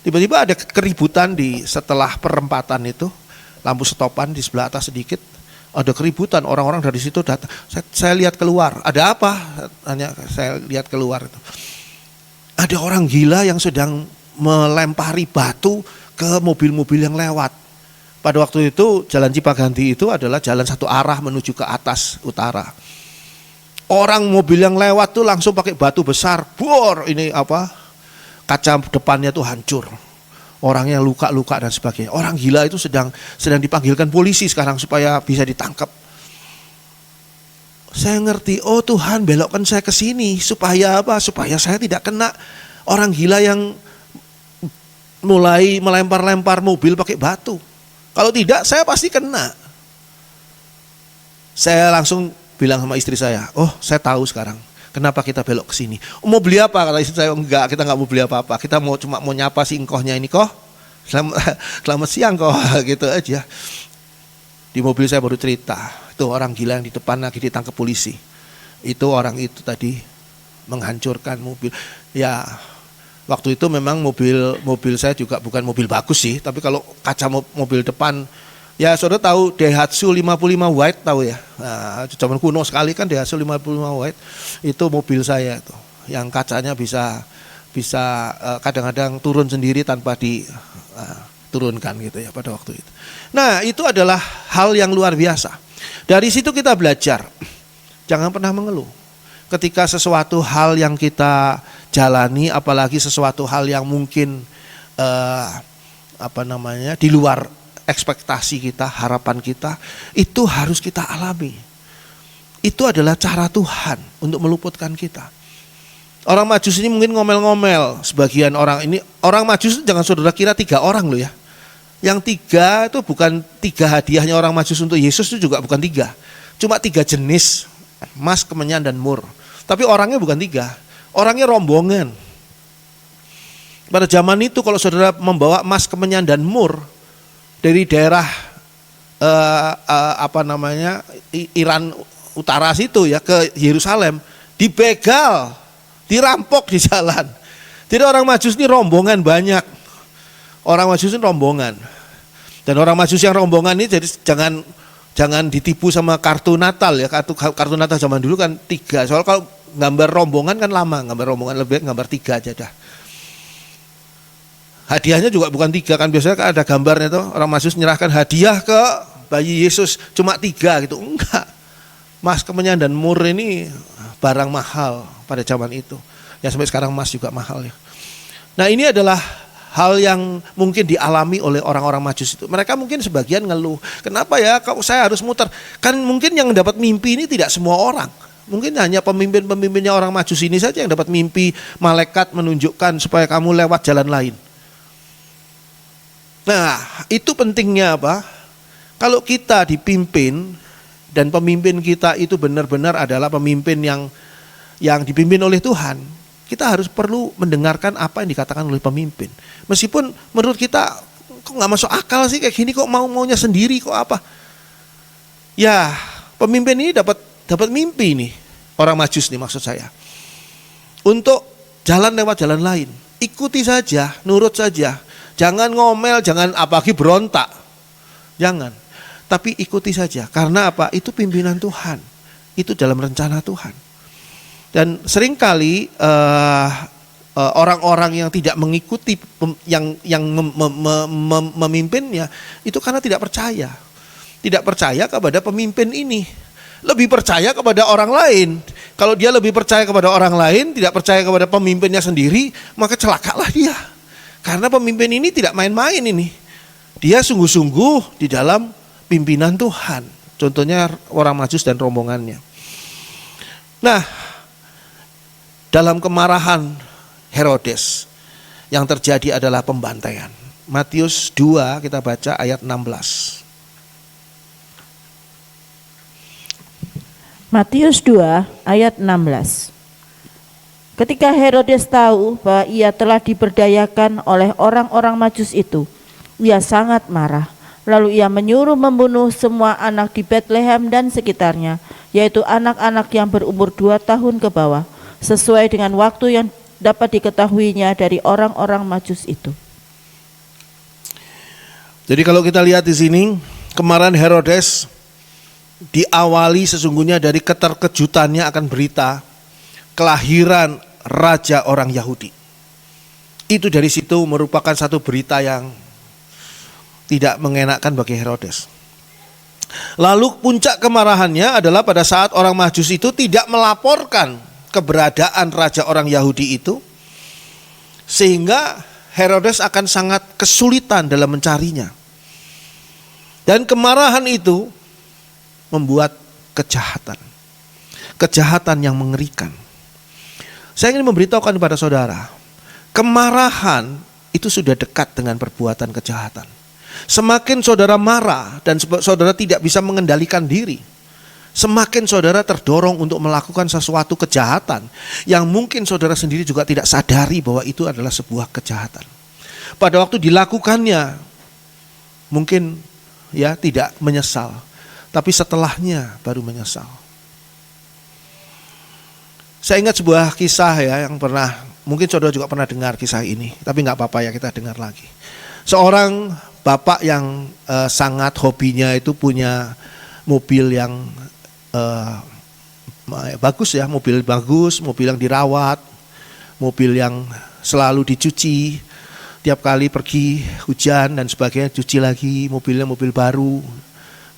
Tiba-tiba ada keributan setelah perempatan itu, lampu stopan di sebelah atas sedikit, ada keributan, orang-orang dari situ datang. Saya lihat keluar, ada apa? Saya lihat keluar itu. Ada orang gila yang sedang melempari batu ke mobil-mobil yang lewat. Pada waktu itu Jalan Cipaganti itu adalah jalan satu arah menuju ke atas utara. Orang mobil yang lewat tuh langsung pakai batu besar, bor, kaca depannya tuh hancur. Orangnya luka-luka dan sebagainya. Orang gila itu sedang dipanggilkan polisi sekarang supaya bisa ditangkap. Saya ngerti, oh Tuhan belokkan saya ke sini supaya apa? Supaya saya tidak kena Orang gila yang mulai melempar-lempar mobil pakai batu. Kalau tidak, saya pasti kena. Saya langsung bilang sama istri saya, oh saya tahu sekarang kenapa kita belok ke sini. Mau beli apa? Kata istri saya, enggak, kita nggak mau beli apa-apa. Kita cuma mau nyapa si engkohnya ini, koh. Selamat siang koh, gitu aja. Di mobil saya baru cerita, itu orang gila yang di depan lagi ditangkap polisi. Itu orang itu tadi menghancurkan mobil. Ya, waktu itu memang mobil saya juga bukan mobil bagus sih, tapi kalau kaca mobil depan, ya saudara tahu Daihatsu 55 White tahu ya. Nah, zaman kuno sekali kan Daihatsu 55 White, itu mobil saya tuh, yang kacanya bisa kadang-kadang turun sendiri tanpa diturunkan gitu ya pada waktu itu. Nah, itu adalah hal yang luar biasa. Dari situ kita belajar, jangan pernah mengeluh. Ketika sesuatu hal yang kita jalani, apalagi sesuatu hal yang mungkin di luar ekspektasi kita, harapan kita, itu harus kita alami. Itu adalah cara Tuhan untuk meluputkan kita. Orang Majus ini mungkin ngomel-ngomel, sebagian orang ini, orang Majus jangan saudara kira 3 orang loh ya. Yang 3 itu bukan 3 hadiahnya orang Majus untuk Yesus, itu juga bukan 3. Cuma 3 jenis, emas, kemenyan, dan mur. Tapi orangnya bukan 3, orangnya rombongan. Pada zaman itu kalau saudara membawa emas, kemenyan, dan mur dari daerah Iran utara situ ya ke Yerusalem, dibegal, dirampok di jalan. Jadi orang Majus ini rombongan banyak. Orang Majus ini rombongan. Dan orang Majus yang rombongan ini jadi jangan ditipu sama kartu Natal ya. Kartu Natal zaman dulu kan 3. Soalnya kalau gambar rombongan kan lama, gambar rombongan lebih gambar 3 aja dah. Hadiahnya juga bukan 3 kan, biasanya kan ada gambarnya tuh, orang Majus menyerahkan hadiah ke bayi Yesus cuma 3 gitu. Enggak. Emas, kemenyan, dan mur ini barang mahal pada zaman itu. Ya sampai sekarang emas juga mahal ya. Nah, ini adalah hal yang mungkin dialami oleh orang-orang Majus itu. Mereka mungkin sebagian ngeluh, kenapa ya kok saya harus muter? Kan mungkin yang dapat mimpi ini tidak semua orang. Mungkin hanya pemimpin-pemimpinnya orang Majus ini saja yang dapat mimpi, malaikat menunjukkan supaya kamu lewat jalan lain. Nah, itu pentingnya apa? Kalau kita dipimpin dan pemimpin kita itu benar-benar adalah pemimpin yang dipimpin oleh Tuhan, kita harus perlu mendengarkan apa yang dikatakan oleh pemimpin. Meskipun menurut kita kok nggak masuk akal sih kayak gini, kok maunya sendiri, kok apa? Ya, pemimpin ini dapat mimpi nih, orang Majus nih maksud saya. Untuk jalan lewat jalan lain, ikuti saja, nurut saja. Jangan ngomel, jangan apalagi berontak. Jangan. Tapi ikuti saja. Karena apa? Itu pimpinan Tuhan. Itu dalam rencana Tuhan. Dan seringkali orang-orang yang tidak mengikuti yang memimpinnya itu karena tidak percaya. Tidak percaya kepada pemimpin ini. Lebih percaya kepada orang lain. Kalau dia lebih percaya kepada orang lain, tidak percaya kepada pemimpinnya sendiri, maka celakalah dia. Karena pemimpin ini tidak main-main ini. Dia sungguh-sungguh di dalam pimpinan Tuhan. Contohnya orang Majus dan rombongannya. Nah, dalam kemarahan Herodes yang terjadi adalah pembantaian. Matius 2 kita baca ayat 16. Matius 2 ayat 16. Ketika Herodes tahu bahwa ia telah diberdayakan oleh orang-orang Majus itu, ia sangat marah. Lalu ia menyuruh membunuh semua anak di Betlehem dan sekitarnya, yaitu anak-anak yang berumur 2 tahun ke bawah, sesuai dengan waktu yang dapat diketahuinya dari orang-orang Majus itu. Jadi kalau kita lihat di sini, kemarahan Herodes diawali sesungguhnya dari keterkejutannya akan berita kelahiran raja orang Yahudi. Itu dari situ merupakan satu berita yang tidak mengenakkan bagi Herodes. Lalu puncak kemarahannya adalah pada saat orang Majus itu tidak melaporkan keberadaan raja orang Yahudi itu, sehingga Herodes akan sangat kesulitan dalam mencarinya. Dan kemarahan itu membuat kejahatan yang mengerikan. Saya ingin memberitahukan kepada saudara, Kemarahan itu sudah dekat dengan perbuatan kejahatan. Semakin saudara marah dan saudara tidak bisa mengendalikan diri, semakin saudara terdorong untuk melakukan sesuatu kejahatan yang mungkin saudara sendiri juga tidak sadari bahwa itu adalah sebuah kejahatan. Pada waktu dilakukannya mungkin ya tidak menyesal, tapi setelahnya baru menyesal. Saya ingat sebuah kisah ya yang pernah, mungkin saudara juga pernah dengar kisah ini, tapi nggak apa-apa ya kita dengar lagi. Seorang bapak yang sangat hobinya itu punya mobil yang bagus ya, mobil bagus, mobil yang dirawat, mobil yang selalu dicuci, tiap kali pergi hujan dan sebagainya cuci lagi, mobilnya mobil baru,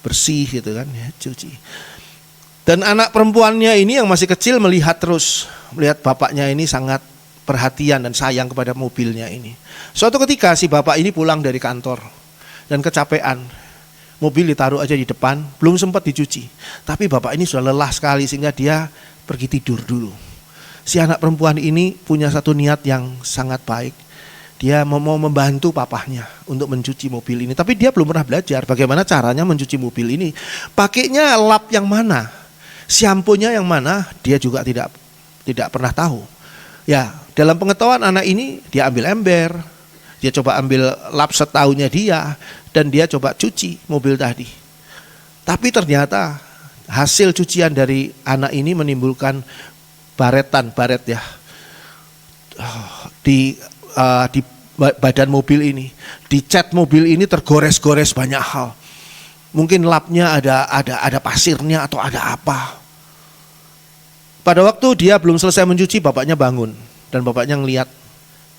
bersih gitu kan ya, cuci. Dan anak perempuannya ini yang masih kecil melihat bapaknya ini sangat perhatian dan sayang kepada mobilnya ini. Suatu ketika si bapak ini pulang dari kantor dan kecapean, mobil ditaruh aja di depan, belum sempat dicuci. Tapi bapak ini sudah lelah sekali sehingga dia pergi tidur dulu. Si anak perempuan ini punya satu niat yang sangat baik. Dia mau membantu papahnya untuk mencuci mobil ini. Tapi dia belum pernah belajar bagaimana caranya mencuci mobil ini. Pakainya lap yang mana, shampoo-nya yang mana, dia juga tidak pernah tahu. Ya, dalam pengetahuan anak ini dia ambil ember, dia coba ambil lap setahunya dia, dan dia coba cuci mobil tadi. Tapi ternyata hasil cucian dari anak ini menimbulkan baret ya di badan mobil ini, di cat mobil ini tergores-gores banyak hal. Mungkin lapnya ada pasirnya atau ada apa. Pada waktu dia belum selesai mencuci, bapaknya bangun dan bapaknya ngelihat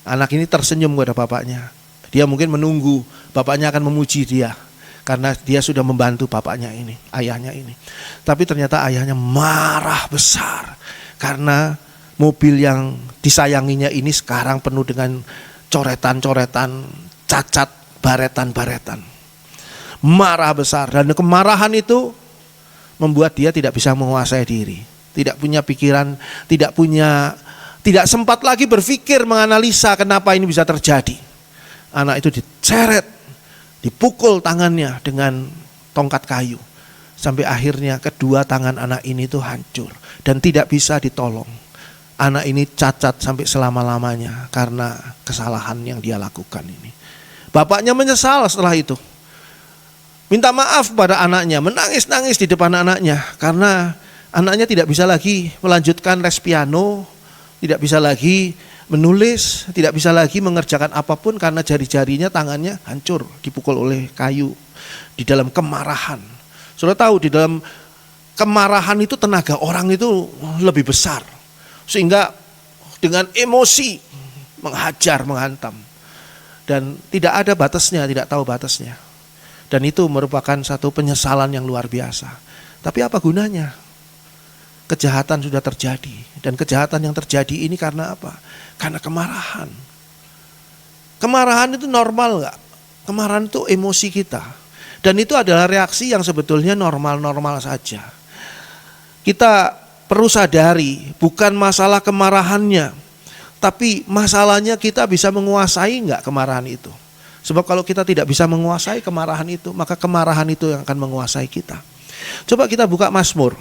anak ini tersenyum kepada bapaknya. Dia mungkin menunggu bapaknya akan memuji dia karena dia sudah membantu bapaknya ini, ayahnya ini. Tapi ternyata ayahnya marah besar karena mobil yang disayanginya ini sekarang penuh dengan coretan-coretan, cacat, baretan-baretan. Marah besar, dan kemarahan itu membuat dia tidak bisa menguasai diri, tidak punya pikiran, tidak sempat lagi berpikir menganalisa kenapa ini bisa terjadi. Anak itu diseret, dipukul tangannya dengan tongkat kayu sampai akhirnya kedua tangan anak ini itu hancur dan tidak bisa ditolong. Anak ini cacat sampai selama-lamanya karena kesalahan yang dia lakukan ini. Bapaknya menyesal setelah itu. Minta maaf pada anaknya, menangis-nangis di depan anaknya karena anaknya tidak bisa lagi melanjutkan les piano, tidak bisa lagi menulis, tidak bisa lagi mengerjakan apapun karena jari-jarinya, tangannya hancur dipukul oleh kayu di dalam kemarahan. Sudah tahu di dalam kemarahan itu tenaga orang itu lebih besar, sehingga dengan emosi menghajar, menghantam dan tidak ada batasnya, tidak tahu batasnya. Dan itu merupakan satu penyesalan yang luar biasa. Tapi apa gunanya? Kejahatan sudah terjadi. Dan kejahatan yang terjadi ini karena apa? Karena kemarahan. Kemarahan itu normal gak? Kemarahan itu emosi kita. Dan itu adalah reaksi yang sebetulnya normal-normal saja. Kita perlu sadari bukan masalah kemarahannya, tapi masalahnya kita bisa menguasai gak kemarahan itu. Sebab kalau kita tidak bisa menguasai kemarahan itu, maka kemarahan itu yang akan menguasai kita. Coba kita buka Mazmur.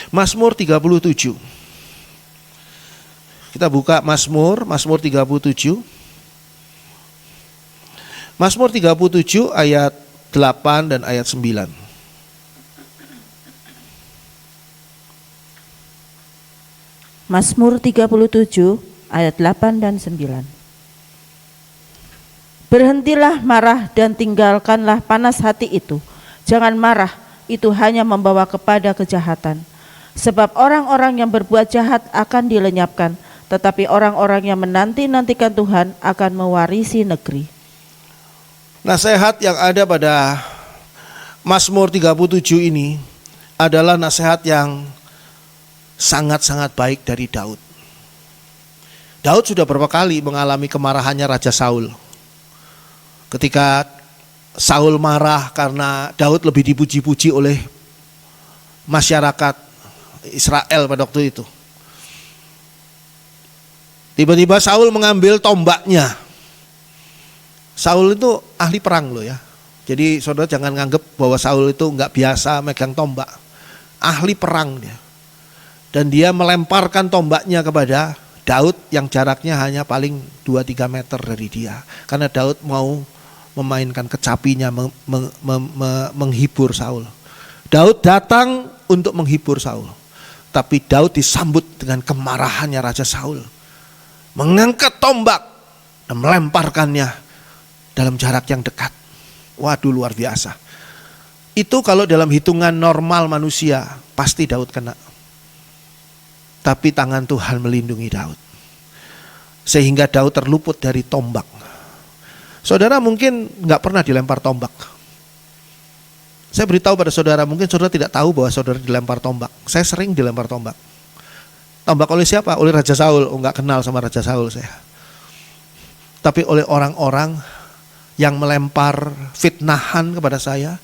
Mazmur 37. Kita buka Mazmur 37. Mazmur 37 ayat 8 dan ayat 9. Mazmur 37 ayat 8 dan 9. Berhentilah marah dan tinggalkanlah panas hati itu. Jangan marah, itu hanya membawa kepada kejahatan. Sebab orang-orang yang berbuat jahat akan dilenyapkan, tetapi orang-orang yang menanti-nantikan Tuhan akan mewarisi negeri. Nasihat yang ada pada Mazmur 37 ini adalah nasihat yang sangat-sangat baik dari Daud. Daud sudah berapa kali mengalami kemarahannya Raja Saul. Ketika Saul marah karena Daud lebih dipuji-puji oleh masyarakat Israel pada waktu itu. Tiba-tiba Saul mengambil tombaknya. Saul itu ahli perang loh ya. Jadi saudara jangan nganggep bahwa Saul itu nggak biasa megang tombak. Ahli perang dia. Dan dia melemparkan tombaknya kepada Daud yang jaraknya hanya paling 2-3 meter dari dia. Karena Daud mau memainkan kecapinya, menghibur Saul. Daud datang untuk menghibur Saul. Tapi Daud disambut dengan kemarahannya Raja Saul. Mengangkat tombak dan melemparkannya dalam jarak yang dekat. Waduh, luar biasa. Itu kalau dalam hitungan normal manusia pasti Daud kena. Tapi tangan Tuhan melindungi Daud. Sehingga Daud terluput dari tombak. Saudara mungkin gak pernah dilempar tombak. Saya beritahu pada saudara, mungkin saudara tidak tahu bahwa saudara dilempar tombak. Saya sering dilempar tombak. Tombak oleh siapa? Oleh Raja Saul. Gak kenal sama Raja Saul saya. Tapi oleh orang-orang yang melempar fitnahan kepada saya,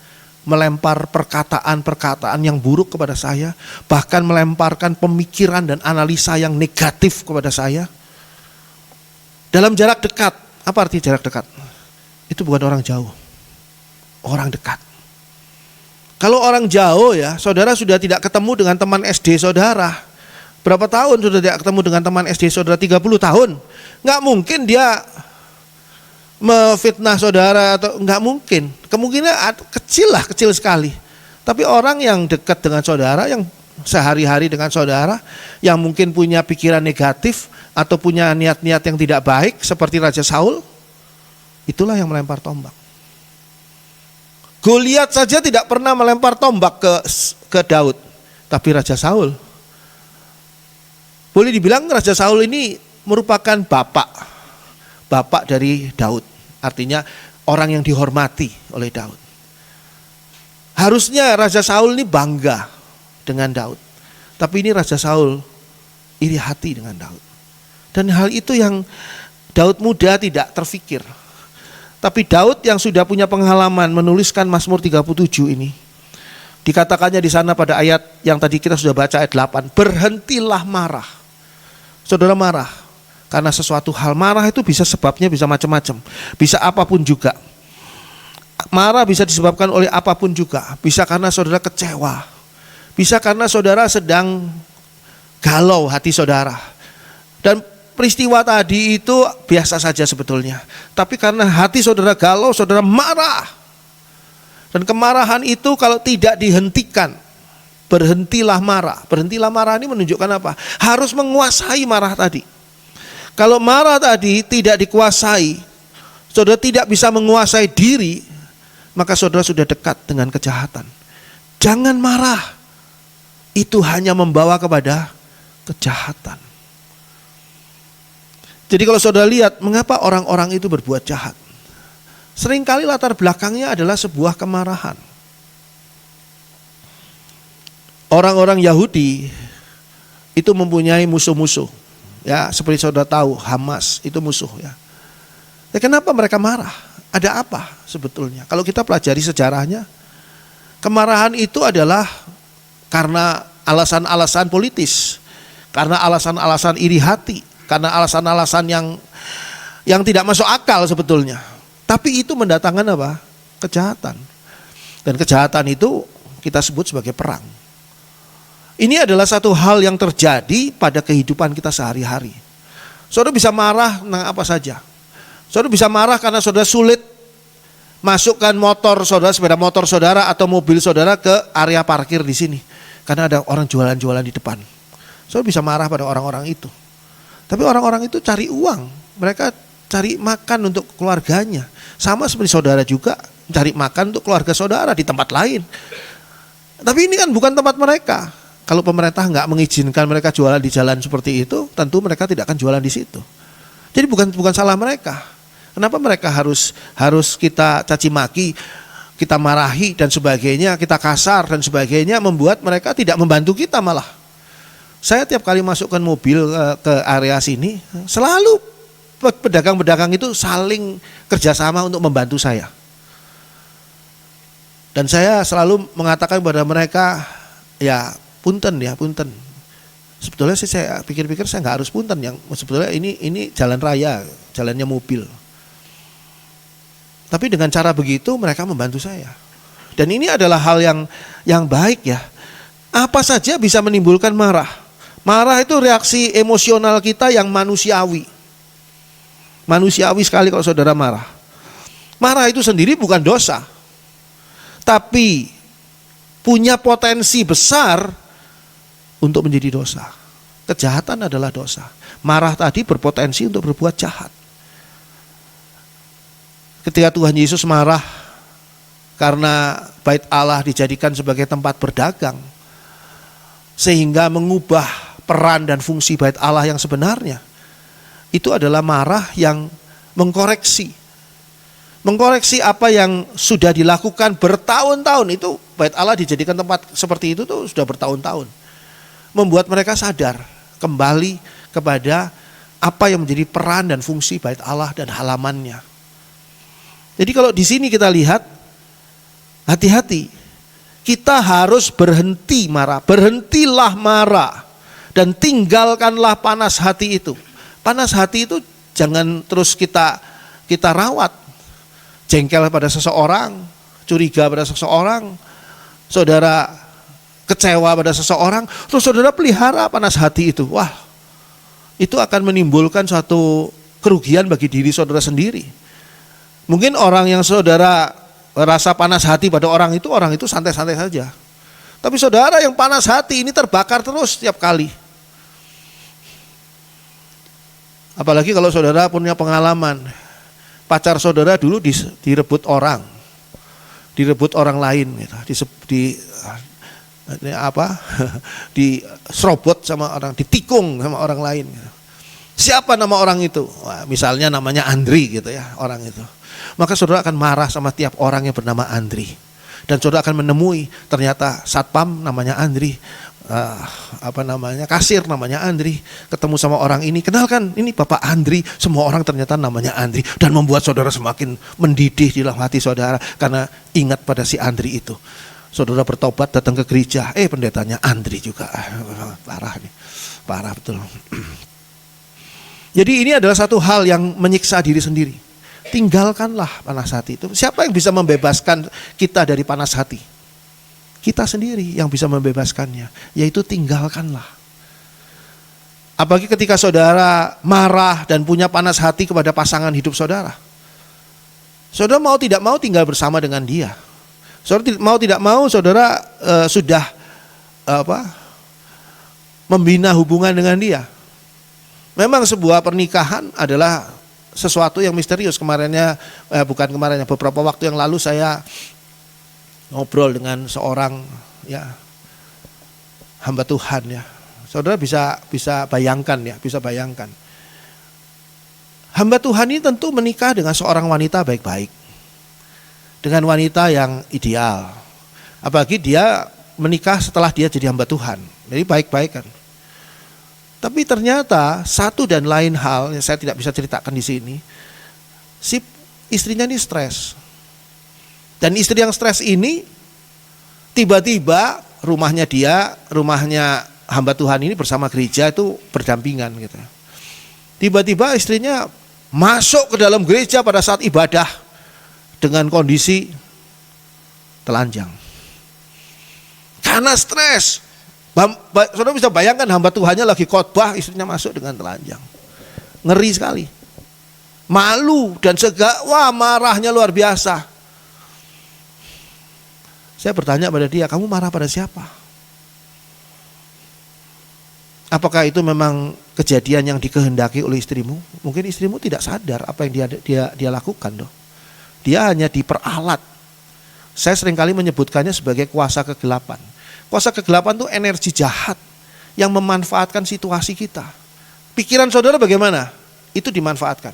melempar perkataan-perkataan yang buruk kepada saya, bahkan melemparkan pemikiran dan analisa yang negatif kepada saya. Dalam jarak dekat. Apa arti jarak dekat? Itu bukan orang jauh, orang dekat. Kalau orang jauh ya, saudara sudah tidak ketemu dengan teman SD saudara. Berapa tahun sudah tidak ketemu dengan teman SD saudara? 30 tahun. Nggak mungkin dia memfitnah saudara, atau nggak mungkin. Kemungkinan kecil sekali. Tapi orang yang dekat dengan saudara, yang sehari-hari dengan saudara, yang mungkin punya pikiran negatif atau punya niat-niat yang tidak baik seperti Raja Saul, itulah yang melempar tombak. Goliat saja tidak pernah melempar tombak ke Daud, tapi Raja Saul. Boleh dibilang Raja Saul ini merupakan bapak dari Daud. Artinya orang yang dihormati oleh Daud. Harusnya Raja Saul ini bangga dengan Daud. Tapi ini Raja Saul iri hati dengan Daud. Dan hal itu yang Daud muda tidak terfikir. Tapi Daud yang sudah punya pengalaman menuliskan Mazmur 37 ini, dikatakannya di sana pada ayat yang tadi kita sudah baca ayat 8, berhentilah marah. Saudara marah karena sesuatu hal. Marah itu bisa sebabnya bisa macam-macam, bisa apapun juga. Marah bisa disebabkan oleh apapun juga. Bisa karena saudara kecewa, bisa karena saudara sedang galau hati saudara. Dan peristiwa tadi itu biasa saja sebetulnya. Tapi karena hati saudara galau, saudara marah. Dan kemarahan itu kalau tidak dihentikan, berhentilah marah. Berhentilah marah ini menunjukkan apa? Harus menguasai marah tadi. Kalau marah tadi tidak dikuasai, saudara tidak bisa menguasai diri, maka saudara sudah dekat dengan kejahatan. Jangan marah. Itu hanya membawa kepada kejahatan. Jadi kalau saudara lihat mengapa orang-orang itu berbuat jahat, seringkali latar belakangnya adalah sebuah kemarahan. Orang-orang Yahudi itu mempunyai musuh-musuh. Ya, seperti saudara tahu, Hamas itu musuh ya. Ya, kenapa mereka marah? Ada apa sebetulnya? Kalau kita pelajari sejarahnya, kemarahan itu adalah karena alasan-alasan politis, karena alasan-alasan iri hati, karena alasan-alasan yang tidak masuk akal sebetulnya. Tapi itu mendatangkan apa? Kejahatan. Dan kejahatan itu kita sebut sebagai perang. Ini adalah satu hal yang terjadi pada kehidupan kita sehari-hari. Saudara bisa marah tentang apa saja. Saudara bisa marah karena saudara sulit masukkan motor saudara, sepeda motor saudara atau mobil saudara ke area parkir di sini. Karena ada orang jualan-jualan di depan. Saudara bisa marah pada orang-orang itu. Tapi orang-orang itu cari uang, mereka cari makan untuk keluarganya. Sama seperti saudara juga cari makan untuk keluarga saudara di tempat lain. Tapi ini kan bukan tempat mereka. Kalau pemerintah nggak mengizinkan mereka jualan di jalan seperti itu, tentu mereka tidak akan jualan di situ. Jadi bukan salah mereka. Kenapa mereka harus kita caci maki, kita marahi dan sebagainya, kita kasar dan sebagainya, membuat mereka tidak membantu kita malah. Saya tiap kali masukkan mobil ke area sini, selalu pedagang-pedagang itu saling kerjasama untuk membantu saya. Dan saya selalu mengatakan kepada mereka, ya punten. Sebetulnya sih saya pikir-pikir saya nggak harus punten, yang sebetulnya ini jalan raya, jalannya mobil. Tapi dengan cara begitu mereka membantu saya. Dan ini adalah hal yang baik ya. Apa saja bisa menimbulkan marah. Marah itu reaksi emosional kita yang manusiawi. Manusiawi sekali kalau saudara marah. Marah itu sendiri bukan dosa. Tapi punya potensi besar untuk menjadi dosa. Kejahatan adalah dosa. Marah tadi berpotensi untuk berbuat jahat. Ketika Tuhan Yesus marah karena bait Allah dijadikan sebagai tempat berdagang, sehingga mengubah peran dan fungsi bait Allah yang sebenarnya, itu adalah marah yang mengkoreksi apa yang sudah dilakukan bertahun-tahun. Itu bait Allah dijadikan tempat seperti itu tuh sudah bertahun-tahun. Membuat mereka sadar kembali kepada apa yang menjadi peran dan fungsi bait Allah dan halamannya. Jadi kalau di sini kita lihat, hati-hati. Kita harus berhenti marah, berhentilah marah dan tinggalkanlah panas hati itu. Panas hati itu jangan terus kita rawat. Jengkel pada seseorang, curiga pada seseorang, saudara kecewa pada seseorang, terus saudara pelihara panas hati itu. Wah, itu akan menimbulkan suatu kerugian bagi diri saudara sendiri. Mungkin orang yang saudara rasa panas hati pada orang itu santai-santai saja. Tapi saudara yang panas hati ini terbakar terus setiap kali. Apalagi kalau saudara punya pengalaman, pacar saudara dulu direbut orang lain gitu. Diserobot sama orang, ditikung sama orang lain gitu. Siapa nama orang itu? Wah, misalnya namanya Andri gitu ya, orang itu. Maka saudara akan marah sama tiap orang yang bernama Andri. Dan saudara akan menemui ternyata satpam namanya Andri, kasir namanya Andri, ketemu sama orang ini, kenalkan ini Bapak Andri, semua orang ternyata namanya Andri, dan membuat saudara semakin mendidih di dalam hati saudara karena ingat pada si Andri itu. Saudara bertobat datang ke gereja, pendetanya Andri juga, parah nih, parah betul. Jadi ini adalah satu hal yang menyiksa diri sendiri. Tinggalkanlah panas hati itu. Siapa yang bisa membebaskan kita dari panas hati? Kita sendiri yang bisa membebaskannya, yaitu tinggalkanlah. Apalagi ketika saudara marah dan punya panas hati kepada pasangan hidup saudara. Saudara mau tidak mau tinggal bersama dengan dia. Saudara mau tidak mau saudara sudah membina hubungan dengan dia. Memang sebuah pernikahan adalah sesuatu yang misterius. Beberapa waktu yang lalu saya ngobrol dengan seorang hamba Tuhan ya. Saudara bisa bayangkan. Hamba Tuhan ini tentu menikah dengan seorang wanita baik-baik. Dengan wanita yang ideal. Apalagi dia menikah setelah dia jadi hamba Tuhan. Jadi baik-baik kan. Tapi ternyata satu dan lain hal yang saya tidak bisa ceritakan di sini, si istrinya ini stres. Dan istri yang stres ini tiba-tiba rumahnya hamba Tuhan ini bersama gereja itu berdampingan gitu. Tiba-tiba istrinya masuk ke dalam gereja pada saat ibadah dengan kondisi telanjang. Karena stres. Saudara bisa bayangkan hamba Tuhannya lagi khotbah, istrinya masuk dengan telanjang. Ngeri sekali. Malu dan marahnya luar biasa. Saya bertanya pada dia, kamu marah pada siapa? Apakah itu memang kejadian yang dikehendaki oleh istrimu? Mungkin istrimu tidak sadar apa yang dia lakukan loh. Dia hanya diperalat. Saya seringkali menyebutkannya sebagai kuasa kegelapan. Kuasa kegelapan itu energi jahat yang memanfaatkan situasi kita. Pikiran saudara bagaimana? Itu dimanfaatkan.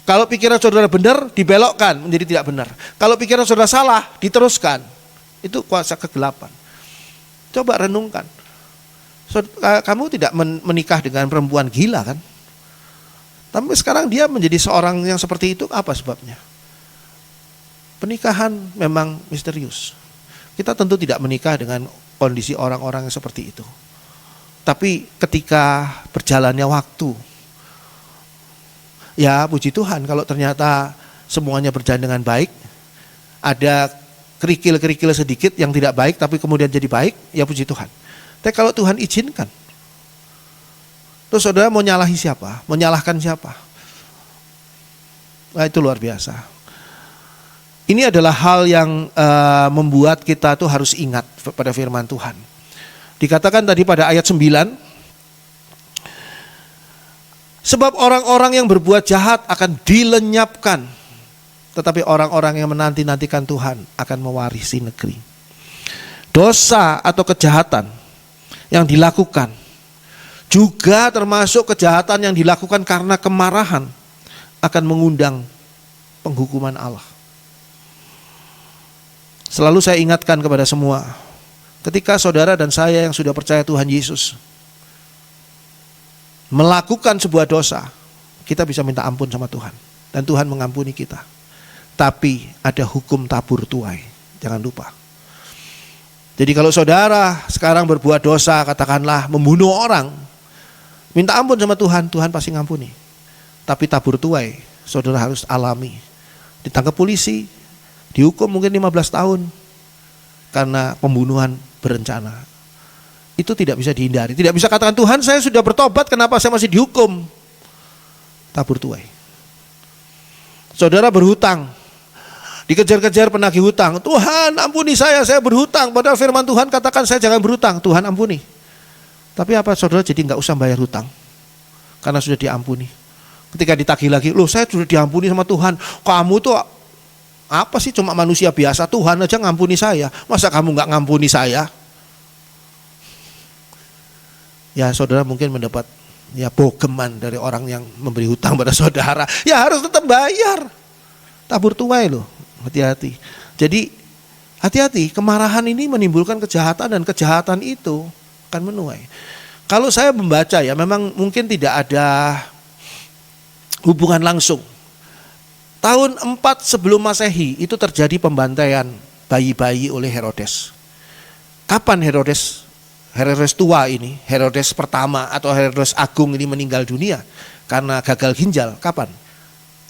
Kalau pikiran saudara benar, dibelokkan menjadi tidak benar. Kalau pikiran saudara salah, diteruskan. Itu kuasa kegelapan. Coba renungkan. Kamu tidak menikah dengan perempuan gila kan? Tapi sekarang dia menjadi seorang yang seperti itu, apa sebabnya? Pernikahan memang misterius. Kita tentu tidak menikah dengan kondisi orang-orang yang seperti itu. Tapi ketika berjalannya waktu, ya puji Tuhan kalau ternyata semuanya berjalan dengan baik, ada kerikil-kerikil sedikit yang tidak baik tapi kemudian jadi baik, ya puji Tuhan. Tapi kalau Tuhan izinkan, terus saudara mau nyalahi siapa? Mau nyalahkan siapa? Nah, itu luar biasa. Ini adalah hal yang membuat kita tuh harus ingat pada firman Tuhan. Dikatakan tadi pada ayat 9, sebab orang-orang yang berbuat jahat akan dilenyapkan, tetapi orang-orang yang menanti-nantikan Tuhan akan mewarisi negeri. Dosa atau kejahatan yang dilakukan juga termasuk kejahatan yang dilakukan karena kemarahan akan mengundang penghukuman Allah. Selalu saya ingatkan kepada semua, ketika saudara dan saya yang sudah percaya Tuhan Yesus melakukan sebuah dosa, kita bisa minta ampun sama Tuhan dan Tuhan mengampuni kita. Tapi ada hukum tabur tuai, jangan lupa. Jadi kalau saudara sekarang berbuat dosa, katakanlah membunuh orang, minta ampun sama Tuhan, Tuhan pasti ngampuni. Tapi tabur tuai saudara harus alami. Ditangkap polisi, dihukum mungkin 15 tahun karena pembunuhan berencana. Itu tidak bisa dihindari. Tidak bisa katakan, Tuhan saya sudah bertobat, kenapa saya masih dihukum? Tabur tuai. Saudara berhutang, dikejar-kejar penagih hutang, Tuhan ampuni saya berhutang. Padahal firman Tuhan katakan saya jangan berhutang, Tuhan ampuni. Tapi apa saudara jadi nggak usah bayar hutang karena sudah diampuni. Ketika ditagih lagi, loh saya sudah diampuni sama Tuhan, kamu tuh apa sih, cuma manusia biasa, Tuhan aja ngampuni saya, masa kamu nggak ngampuni saya? Ya saudara mungkin mendapat ya bogeman dari orang yang memberi hutang pada saudara, ya harus tetap bayar. Tabur tuai loh, hati-hati. Jadi hati-hati, kemarahan ini menimbulkan kejahatan dan kejahatan itu akan menuai. Kalau saya membaca ya memang mungkin tidak ada hubungan langsung. Tahun 4 sebelum Masehi itu terjadi pembantaian bayi-bayi oleh Herodes. Kapan Herodes tua ini, Herodes pertama atau Herodes Agung ini meninggal dunia karena gagal ginjal? Kapan?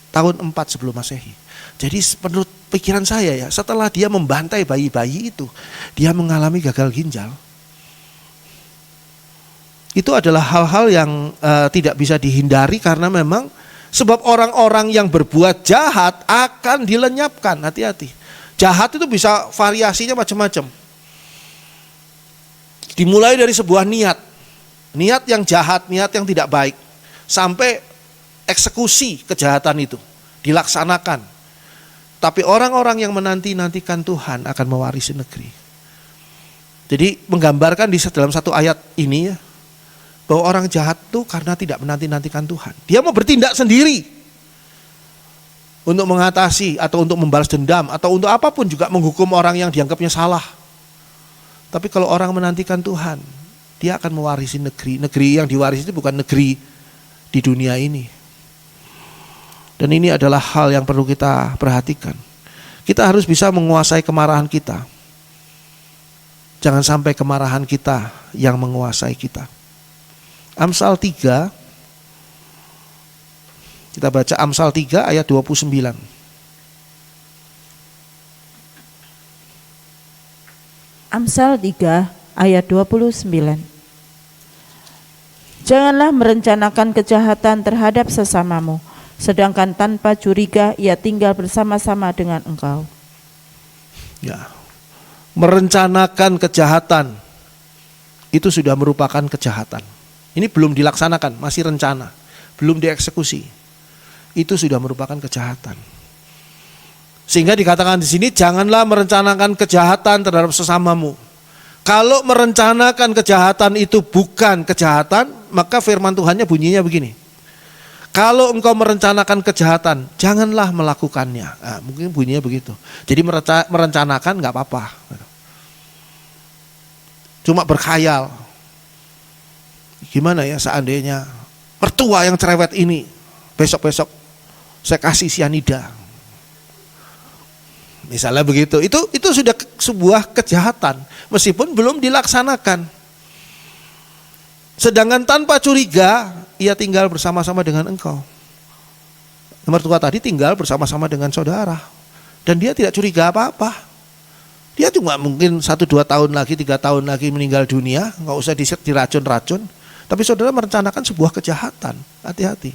Tahun 4 sebelum Masehi. Jadi menurut pikiran saya ya, setelah dia membantai bayi-bayi itu, dia mengalami gagal ginjal. Itu adalah hal-hal yang tidak bisa dihindari karena memang sebab orang-orang yang berbuat jahat akan dilenyapkan. Hati-hati. Jahat itu bisa variasinya macam-macam. Dimulai dari sebuah niat yang jahat, niat yang tidak baik, sampai eksekusi kejahatan itu dilaksanakan. Tapi orang-orang yang menanti-nantikan Tuhan akan mewarisi negeri. Jadi menggambarkan di dalam satu ayat ini ya, bahwa orang jahat itu karena tidak menanti-nantikan Tuhan. Dia mau bertindak sendiri untuk mengatasi atau untuk membalas dendam atau untuk apapun juga menghukum orang yang dianggapnya salah. Tapi kalau orang menantikan Tuhan, dia akan mewarisi negeri. Negeri yang diwarisi itu bukan negeri di dunia ini. Dan ini adalah hal yang perlu kita perhatikan. Kita harus bisa menguasai kemarahan kita. Jangan sampai kemarahan kita yang menguasai kita. Amsal 3, kita baca Amsal 3 ayat 29. Amsal 3 ayat 29. Janganlah merencanakan kejahatan terhadap sesamamu, sedangkan tanpa curiga ia tinggal bersama-sama dengan engkau. Ya, merencanakan kejahatan itu sudah merupakan kejahatan. Ini belum dilaksanakan, masih rencana, belum dieksekusi. Itu sudah merupakan kejahatan. Sehingga dikatakan di sini, janganlah merencanakan kejahatan terhadap sesamamu. Kalau merencanakan kejahatan itu bukan kejahatan, maka firman Tuhannya bunyinya begini. Kalau engkau merencanakan kejahatan, janganlah melakukannya. Nah, mungkin bunyinya begitu. Jadi merencanakan nggak apa-apa. Cuma berkhayal. Gimana ya seandainya mertua yang cerewet ini besok-besok saya kasih sianida. Misalnya begitu. Itu sudah sebuah kejahatan meskipun belum dilaksanakan. Sedangkan tanpa curiga, ia tinggal bersama-sama dengan engkau. Mertua tadi tinggal bersama-sama dengan saudara. Dan dia tidak curiga apa-apa. Dia cuma mungkin 1-2 tahun lagi, 3 tahun lagi meninggal dunia, nggak usah diracun-racun. Tapi saudara merencanakan sebuah kejahatan. Hati-hati.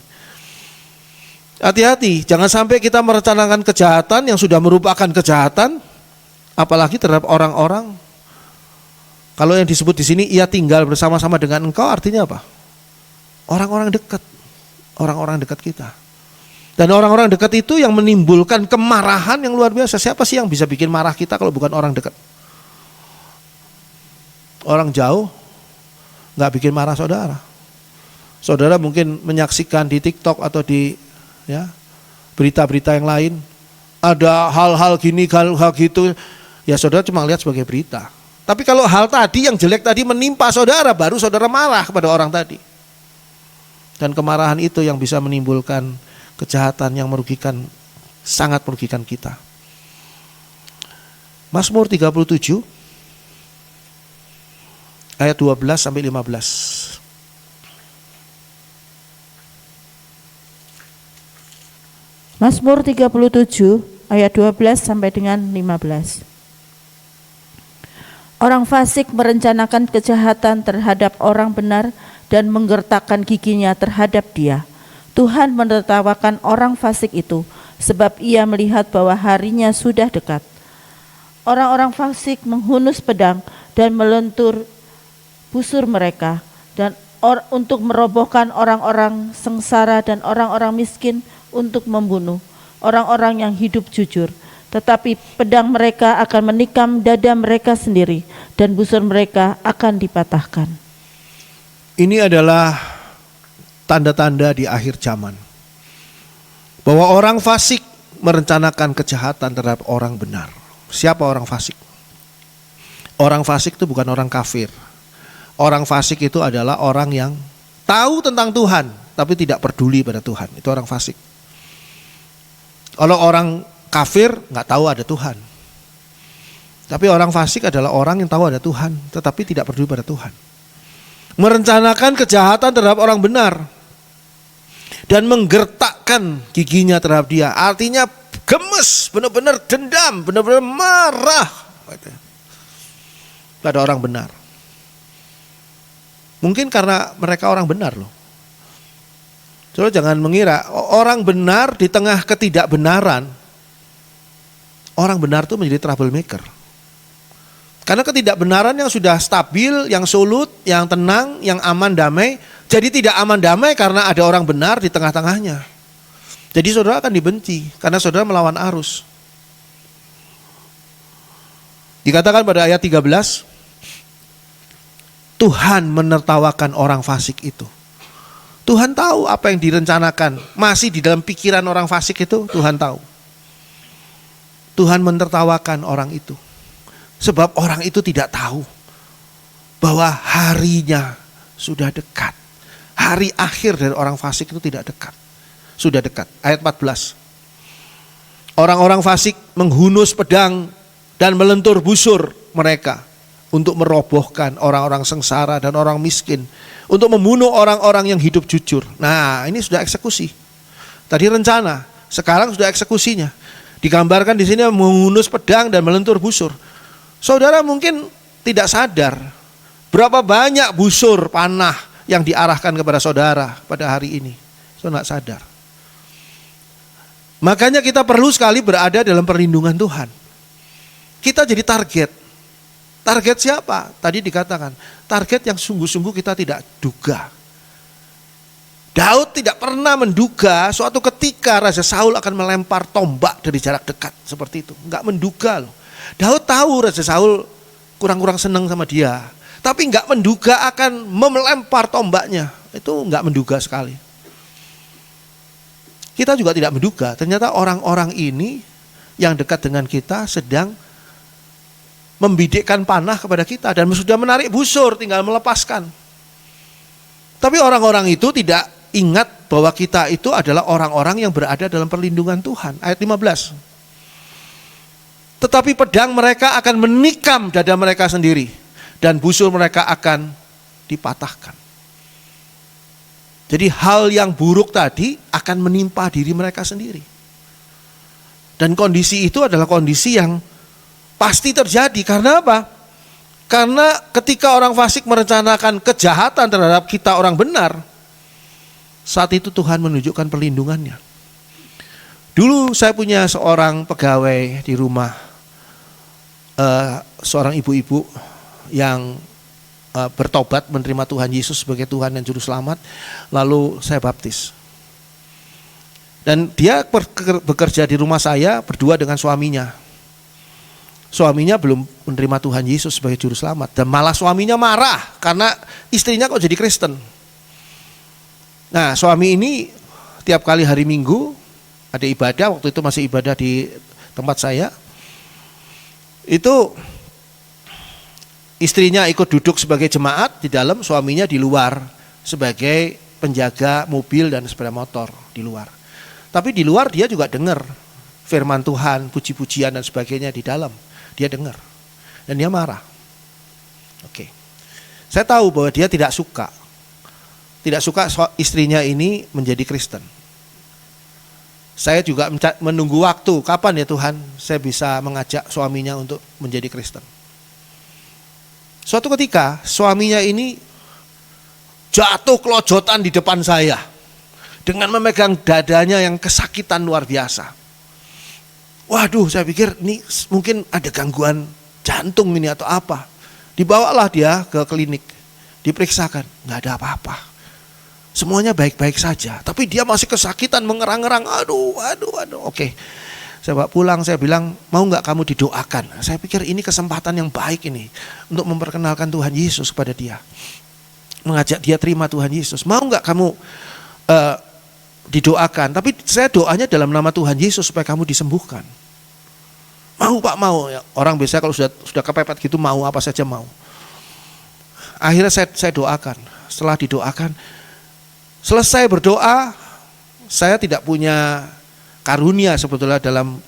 Hati-hati, jangan sampai kita merencanakan kejahatan yang sudah merupakan kejahatan, apalagi terhadap orang-orang. Kalau yang disebut di sini ia tinggal bersama-sama dengan engkau, artinya apa? Orang-orang dekat, orang-orang dekat kita. Dan orang-orang dekat itu yang menimbulkan kemarahan yang luar biasa. Siapa sih yang bisa bikin marah kita kalau bukan orang dekat? Orang jauh nggak bikin marah saudara. Saudara mungkin menyaksikan di TikTok atau di berita-berita yang lain, ada hal-hal gini, hal-hal gitu, ya saudara cuma lihat sebagai berita. Tapi kalau hal tadi yang jelek tadi menimpa saudara, baru saudara marah kepada orang tadi. Dan kemarahan itu yang bisa menimbulkan kejahatan yang merugikan, sangat merugikan kita. Mazmur 37 ayat 12 sampai 15. Mazmur 37 ayat 12 sampai dengan 15. Orang fasik merencanakan kejahatan terhadap orang benar dan menggertakkan giginya terhadap dia. Tuhan menertawakan orang fasik itu, sebab ia melihat bahwa harinya sudah dekat. Orang-orang fasik menghunus pedang dan melentur busur mereka, dan untuk merobohkan orang-orang sengsara dan orang-orang miskin, untuk membunuh orang-orang yang hidup jujur. Tetapi pedang mereka akan menikam dada mereka sendiri, dan busur mereka akan dipatahkan. Ini adalah tanda-tanda di akhir zaman, bahwa orang fasik merencanakan kejahatan terhadap orang benar. Siapa orang fasik? Orang fasik itu bukan orang kafir. Orang fasik itu adalah orang yang tahu tentang Tuhan tapi tidak peduli pada Tuhan. Itu orang fasik. Kalau orang kafir nggak tahu ada Tuhan. Tapi orang fasik adalah orang yang tahu ada Tuhan tetapi tidak peduli pada Tuhan. Merencanakan kejahatan terhadap orang benar dan menggertakkan giginya terhadap dia. Artinya gemes, benar-benar dendam, benar-benar marah pada orang benar. Mungkin karena mereka orang benar loh. Saudara jangan mengira orang benar di tengah ketidakbenaran, orang benar itu menjadi troublemaker. Karena ketidakbenaran yang sudah stabil, yang sulut, yang tenang, yang aman damai, jadi tidak aman damai karena ada orang benar di tengah-tengahnya. Jadi saudara akan dibenci karena saudara melawan arus. Dikatakan pada ayat 13, Tuhan menertawakan orang fasik itu. Tuhan tahu apa yang direncanakan, masih di dalam pikiran orang fasik itu, Tuhan tahu. Tuhan menertawakan orang itu. Sebab orang itu tidak tahu bahwa harinya sudah dekat. Hari akhir dari orang fasik itu tidak dekat. Sudah dekat. Ayat 14. Orang-orang fasik menghunus pedang dan melentur busur mereka untuk merobohkan orang-orang sengsara dan orang miskin, untuk membunuh orang-orang yang hidup jujur. Nah, ini sudah eksekusi. Tadi rencana, sekarang sudah eksekusinya. Digambarkan di sini menghunus pedang dan melentur busur. Saudara mungkin tidak sadar berapa banyak busur panah yang diarahkan kepada saudara pada hari ini. Saudara tidak sadar. Makanya kita perlu sekali berada dalam perlindungan Tuhan. Kita jadi target. Target siapa? Tadi dikatakan, target yang sungguh-sungguh kita tidak duga. Daud tidak pernah menduga suatu ketika Raja Saul akan melempar tombak dari jarak dekat seperti itu. Enggak menduga loh. Daud tahu Raja Saul kurang-kurang senang sama dia, tapi enggak menduga akan melempar tombaknya. Itu enggak menduga sekali. Kita juga tidak menduga, ternyata orang-orang ini yang dekat dengan kita sedang membidikkan panah kepada kita dan sudah menarik busur, tinggal melepaskan. Tapi orang-orang itu tidak ingat bahwa kita itu adalah orang-orang yang berada dalam perlindungan Tuhan. Ayat 15. Tetapi pedang mereka akan menikam dada mereka sendiri dan busur mereka akan dipatahkan. Jadi hal yang buruk tadi akan menimpa diri mereka sendiri. Dan kondisi itu adalah kondisi yang pasti terjadi. Karena apa? Karena ketika orang fasik merencanakan kejahatan terhadap kita orang benar, saat itu Tuhan menunjukkan perlindungannya. Dulu saya punya seorang pegawai di rumah, seorang ibu-ibu yang bertobat menerima Tuhan Yesus sebagai Tuhan dan Juru Selamat, lalu saya baptis. Dan dia bekerja di rumah saya berdua dengan suaminya. Suaminya belum menerima Tuhan Yesus sebagai Juru Selamat, dan malah suaminya marah karena istrinya kok jadi Kristen. Nah, suami ini tiap kali hari Minggu ada ibadah, waktu itu masih ibadah di tempat saya, itu istrinya ikut duduk sebagai jemaat di dalam, suaminya di luar sebagai penjaga mobil dan sepeda motor di luar. Tapi di luar dia juga dengar firman Tuhan, puji-pujian dan sebagainya di dalam. Dia dengar dan dia marah. Oke. Saya tahu bahwa dia tidak suka istrinya ini menjadi Kristen. Saya juga menunggu waktu, kapan ya Tuhan saya bisa mengajak suaminya untuk menjadi Kristen. Suatu ketika suaminya ini jatuh kelojotan di depan saya dengan memegang dadanya yang kesakitan luar biasa. Waduh, saya pikir ini mungkin ada gangguan jantung ini atau apa. Dibawalah dia ke klinik, diperiksakan, nggak ada apa-apa. Semuanya baik-baik saja, tapi dia masih kesakitan, mengerang-erang. Aduh. Oke. Saya bawa pulang, saya bilang, mau nggak kamu didoakan? Saya pikir ini kesempatan yang baik ini untuk memperkenalkan Tuhan Yesus kepada dia, mengajak dia terima Tuhan Yesus. Mau nggak kamu didoakan? Tapi saya doanya dalam nama Tuhan Yesus supaya kamu disembuhkan. Mau Pak, mau. Orang biasanya kalau sudah kepepet gitu mau apa saja mau. Akhirnya saya doakan. Setelah didoakan, selesai berdoa, saya tidak punya karunia sebetulnya dalam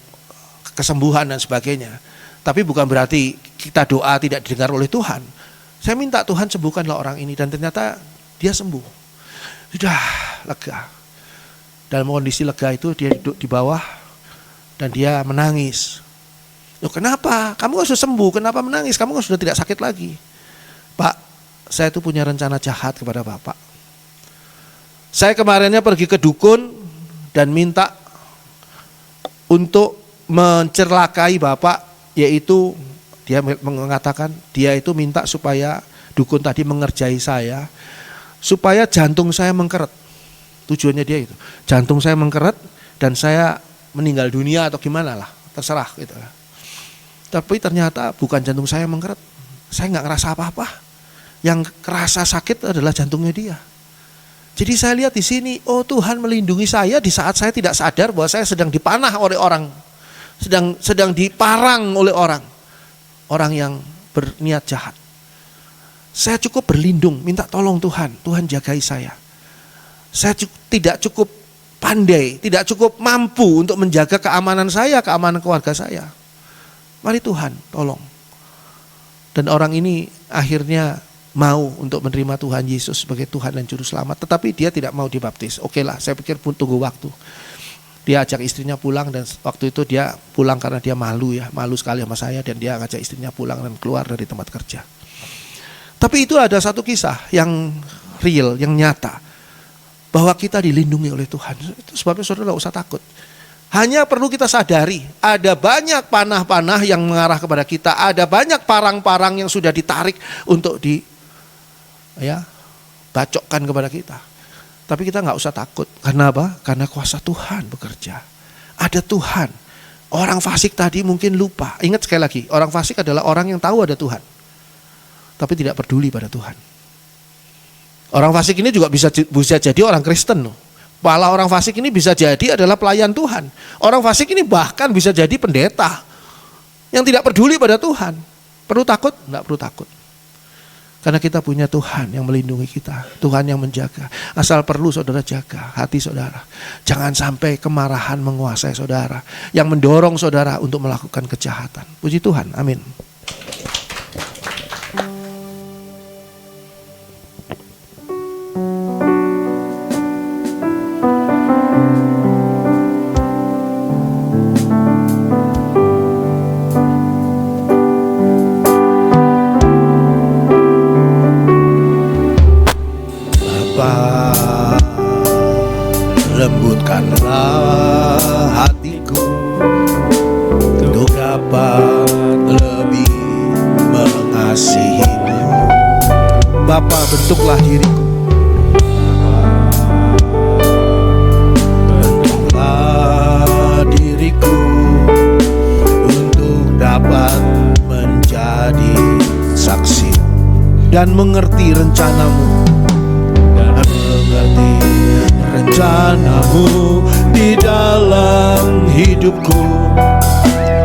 kesembuhan dan sebagainya. Tapi bukan berarti kita doa tidak didengar oleh Tuhan. Saya minta Tuhan sembuhkanlah orang ini, dan ternyata dia sembuh. Sudah lega. Dalam kondisi lega itu dia duduk di bawah dan dia menangis. Loh, kenapa? Kamu kan sudah sembuh, kenapa menangis? Kamu kan sudah tidak sakit lagi. Pak, saya itu punya rencana jahat kepada Bapak. Saya kemarinnya pergi ke dukun dan minta untuk mencelakai Bapak, yaitu dia mengatakan dia itu minta supaya dukun tadi mengerjai saya supaya jantung saya mengkeret. Tujuannya dia itu, jantung saya mengkeret dan saya meninggal dunia atau gimana lah, terserah gitu. Tapi ternyata bukan jantung saya mengkeret, saya nggak ngerasa apa-apa. Yang kerasa sakit adalah jantungnya dia. Jadi saya lihat di sini, oh Tuhan melindungi saya di saat saya tidak sadar bahwa saya sedang dipanah oleh orang, sedang diparang oleh orang yang berniat jahat. Saya cukup berlindung, minta tolong Tuhan jagai saya. Saya tidak cukup pandai, tidak cukup mampu untuk menjaga keamanan saya, keamanan keluarga saya. Mari Tuhan, tolong. Dan orang ini akhirnya mau untuk menerima Tuhan Yesus sebagai Tuhan dan Juru Selamat, tetapi dia tidak mau dibaptis. Oke lah, saya pikir pun tunggu waktu. Dia ajak istrinya pulang, dan waktu itu dia pulang karena dia malu sekali sama saya, dan dia ajak istrinya pulang dan keluar dari tempat kerja. Tapi itu ada satu kisah yang real, yang nyata, bahwa kita dilindungi oleh Tuhan. Itu sebabnya saudara tidak usah takut. Hanya perlu kita sadari, ada banyak panah-panah yang mengarah kepada kita, ada banyak parang-parang yang sudah ditarik untuk bacokkan kepada kita. Tapi kita nggak usah takut. Karena apa? Karena kuasa Tuhan bekerja. Ada Tuhan. Orang fasik tadi mungkin lupa. Ingat sekali lagi, orang fasik adalah orang yang tahu ada Tuhan, tapi tidak peduli pada Tuhan. Orang fasik ini juga bisa jadi orang Kristen loh. Pala orang fasik ini bisa jadi adalah pelayan Tuhan. Orang fasik ini bahkan bisa jadi pendeta yang tidak peduli pada Tuhan. Perlu takut? Enggak perlu takut. Karena kita punya Tuhan yang melindungi kita, Tuhan yang menjaga. Asal perlu saudara jaga hati saudara. Jangan sampai kemarahan menguasai saudara, yang mendorong saudara untuk melakukan kejahatan. Puji Tuhan, amin. dapat lebih mengasihimu. Bapa, bentuklah diriku, bentuklah diriku untuk dapat menjadi saksi dan mengerti rencanamu, rencanamu di dalam hidupku.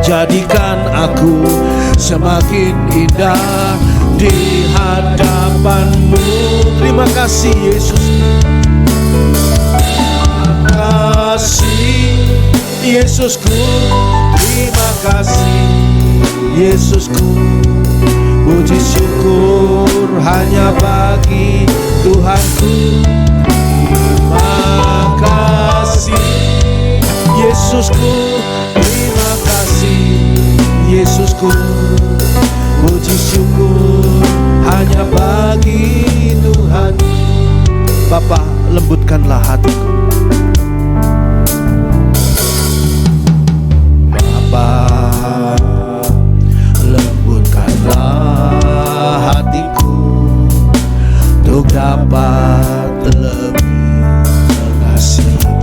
Jadikan aku semakin indah di hadapanmu. Terima kasih Yesus. Terima kasih Yesusku. Terima kasih Yesusku. Puji syukur hanya bagi Tuhanku. Terima kasih Yesusku. Terima kasih Yesusku. Puji syukur hanya bagi Tuhan. Bapa, lembutkanlah hatiku. Bapa, lembutkanlah hatiku untuk dapat lebih mengasihimu.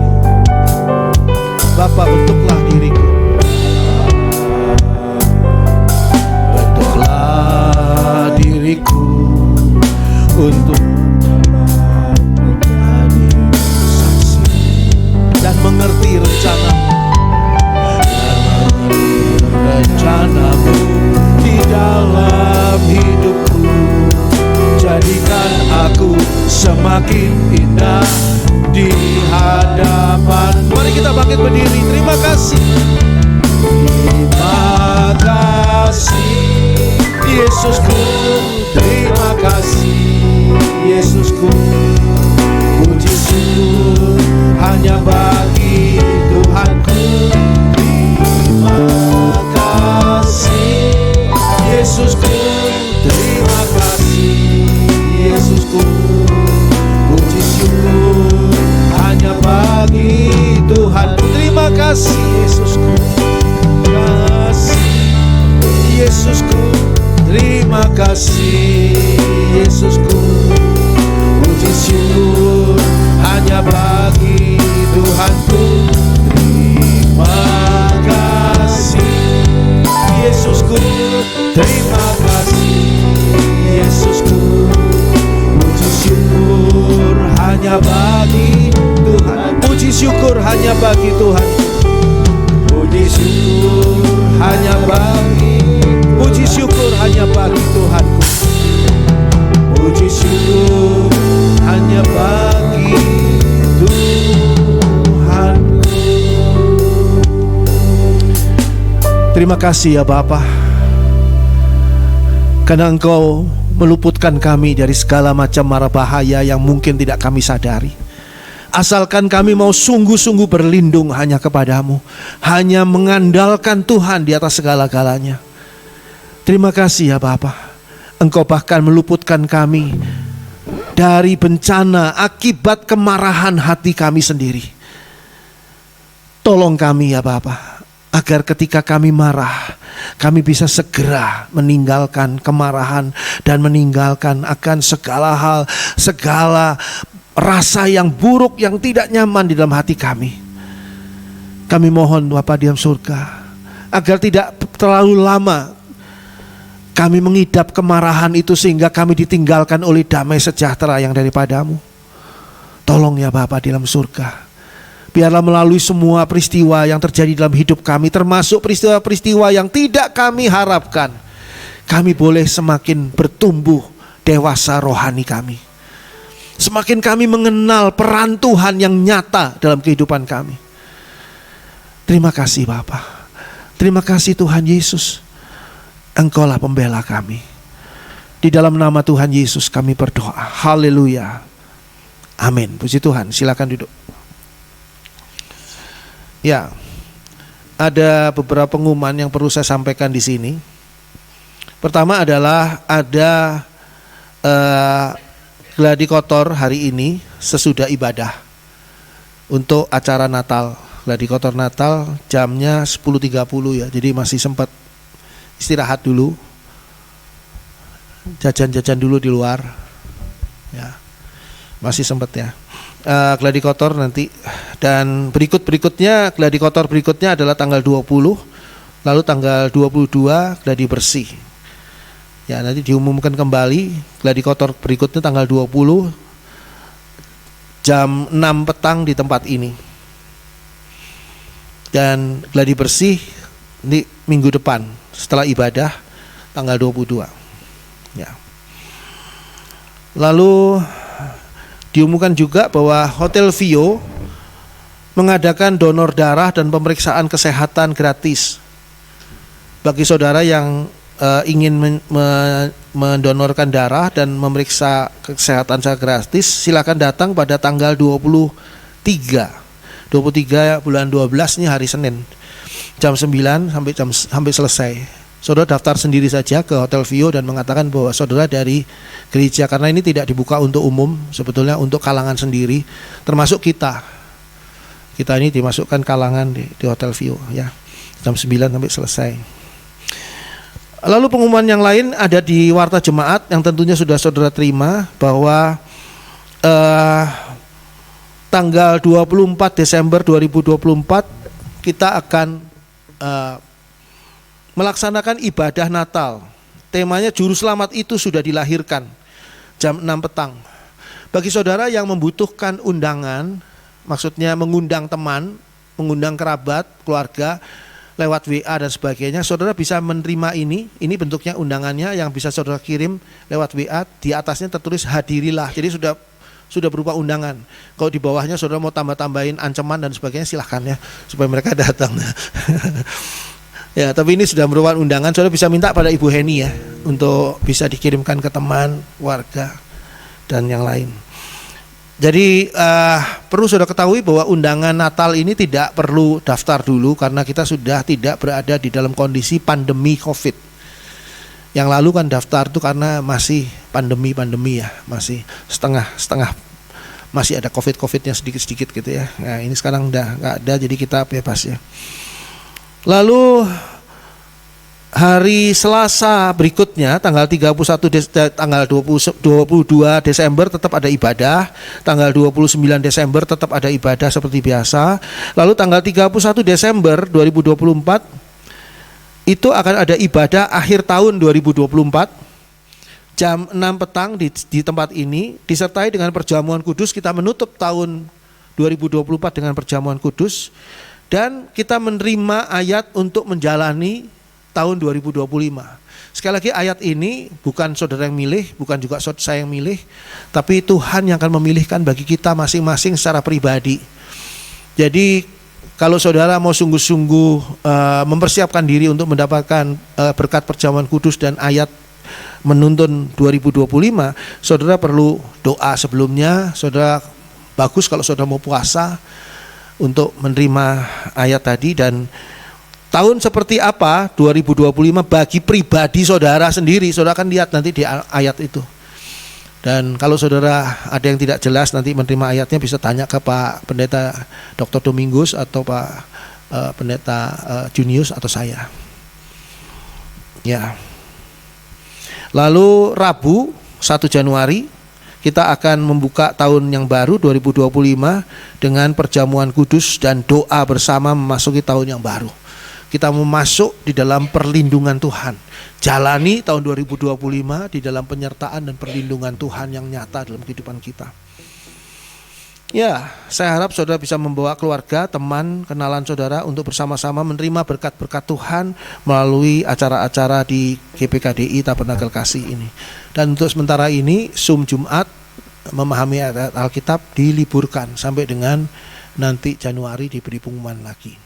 Bapa, bentuklah diriku, bentuklah diriku untuk menjadi saksi dan mengerti rencanamu, rencanamu di dalam hidupku. Jadikan aku semakin indah di hadapan. Mari kita bangkit berdiri. Terima kasih. Terima kasih Yesusku. Terima kasih Yesusku. Puji syukur hanya bagi Tuhanku. Terima kasih Yesusku. Terima kasih Yesusku. Puji syukur hanya bagi Tuhan. Terima kasih Yesusku. Kasih Yesusku. Terima kasih Yesusku. Puji syukur hanya bagi Tuhanku. Terima kasih Yesusku. Terima kasih Yesusku. Puji syukur hanya bagi Tuhan. Puji syukur hanya bagi Tuhan. Puji syukur hanya bagi. Puji syukur hanya bagi Tuhanku. Puji syukur hanya bagi Tuhanku. Terima kasih ya Bapa, karena Engkau meluputkan kami dari segala macam mara bahaya yang mungkin tidak kami sadari. Asalkan kami mau sungguh-sungguh berlindung hanya kepadamu, hanya mengandalkan Tuhan di atas segala-galanya. Terima kasih ya Bapa, Engkau bahkan meluputkan kami dari bencana akibat kemarahan hati kami sendiri. Tolong kami ya Bapa, agar ketika kami marah, kami bisa segera meninggalkan kemarahan dan meninggalkan akan segala hal, segala rasa yang buruk yang tidak nyaman di dalam hati kami. Kami mohon Bapa di dalam surga, agar tidak terlalu lama kami mengidap kemarahan itu sehingga kami ditinggalkan oleh damai sejahtera yang daripadamu. Tolong ya Bapa di dalam surga, biarlah melalui semua peristiwa yang terjadi dalam hidup kami, termasuk peristiwa-peristiwa yang tidak kami harapkan, kami boleh semakin bertumbuh dewasa rohani kami. Semakin kami mengenal peran Tuhan yang nyata dalam kehidupan kami. Terima kasih Bapa. Terima kasih Tuhan Yesus. Engkaulah pembela kami. Di dalam nama Tuhan Yesus kami berdoa. Haleluya. Amin. Puji Tuhan. Silakan duduk. Ya, ada beberapa pengumuman yang perlu saya sampaikan di sini. Pertama adalah ada gladi kotor hari ini sesudah ibadah untuk acara Natal. Gladi kotor Natal jamnya 10.30 ya, jadi masih sempat istirahat dulu, jajan-jajan dulu di luar, ya masih sempat ya. Gladi kotor nanti, dan berikutnya gladi kotor berikutnya adalah tanggal 20, lalu tanggal 22 gladi bersih. Ya, nanti diumumkan kembali gladi kotor berikutnya tanggal 20 jam 6 petang di tempat ini. Dan gladi bersih di minggu depan setelah ibadah tanggal 22. Ya. Lalu diumumkan juga bahwa Hotel Vio mengadakan donor darah dan pemeriksaan kesehatan gratis bagi saudara yang ingin mendonorkan darah dan memeriksa kesehatan secara gratis. Silakan datang pada tanggal 23 bulan 12 ini hari Senin jam 9 sampai selesai. Saudara daftar sendiri saja ke Hotel Vio dan mengatakan bahwa saudara dari gereja, karena ini tidak dibuka untuk umum, sebetulnya untuk kalangan sendiri, termasuk kita ini dimasukkan kalangan di Hotel Vio ya, jam 9 sampai selesai. Lalu pengumuman yang lain ada di Warta Jemaat yang tentunya sudah saudara terima, bahwa tanggal 24 Desember 2024 kita akan melaksanakan ibadah Natal. Temanya Juru Selamat itu sudah dilahirkan, jam 6 petang. Bagi saudara yang membutuhkan undangan, maksudnya mengundang teman, mengundang kerabat, keluarga lewat WA dan sebagainya, saudara bisa menerima ini bentuknya undangannya yang bisa saudara kirim lewat WA. Di atasnya tertulis hadirilah, jadi sudah berupa undangan. Kalau di bawahnya saudara mau tambahin ancaman dan sebagainya, silahkan ya, supaya mereka datang. Ya, tapi ini sudah merupakan undangan. Saudara bisa minta pada Ibu Heni ya, untuk bisa dikirimkan ke teman, warga, dan yang lain. Jadi perlu saudara ketahui bahwa undangan Natal ini tidak perlu daftar dulu, karena kita sudah tidak berada di dalam kondisi pandemi COVID. Yang lalu kan daftar itu karena masih pandemi ya, masih setengah, masih ada COVID-nya sedikit-sedikit gitu ya. Nah ini sekarang udah nggak ada, jadi kita bebas ya. Lalu hari Selasa berikutnya tanggal 22 Desember tetap ada ibadah, tanggal 29 Desember tetap ada ibadah seperti biasa. Lalu tanggal 31 Desember 2024 itu akan ada ibadah akhir tahun 2024 jam 6 petang di tempat ini, disertai dengan perjamuan kudus. Kita menutup tahun 2024 dengan perjamuan kudus, dan kita menerima ayat untuk menjalani tahun 2025. Sekali lagi, ayat ini bukan saudara yang milih, bukan juga saya yang milih, tapi Tuhan yang akan memilihkan bagi kita masing-masing secara pribadi. Jadi kalau saudara mau sungguh-sungguh mempersiapkan diri untuk mendapatkan berkat perjamuan kudus dan ayat menuntun 2025, saudara perlu doa sebelumnya. Saudara bagus kalau saudara mau puasa untuk menerima ayat tadi. Dan tahun seperti apa 2025 bagi pribadi saudara sendiri, saudara akan lihat nanti di ayat itu. Dan kalau saudara ada yang tidak jelas nanti menerima ayatnya, bisa tanya ke Pak Pendeta Dr. Domingus atau Pak Pendeta Junius atau saya. Ya. Lalu Rabu 1 Januari kita akan membuka tahun yang baru 2025 dengan perjamuan kudus dan doa bersama memasuki tahun yang baru. Kita masuk di dalam perlindungan Tuhan, jalani tahun 2025 di dalam penyertaan dan perlindungan Tuhan yang nyata dalam kehidupan kita. Ya, saya harap saudara bisa membawa keluarga, teman, kenalan saudara untuk bersama-sama menerima berkat-berkat Tuhan melalui acara-acara di GPKDI Tabernakel Kasih ini. Dan untuk sementara ini Zoom Jumat memahami ayat Alkitab diliburkan sampai dengan nanti Januari diberi pengumuman lagi.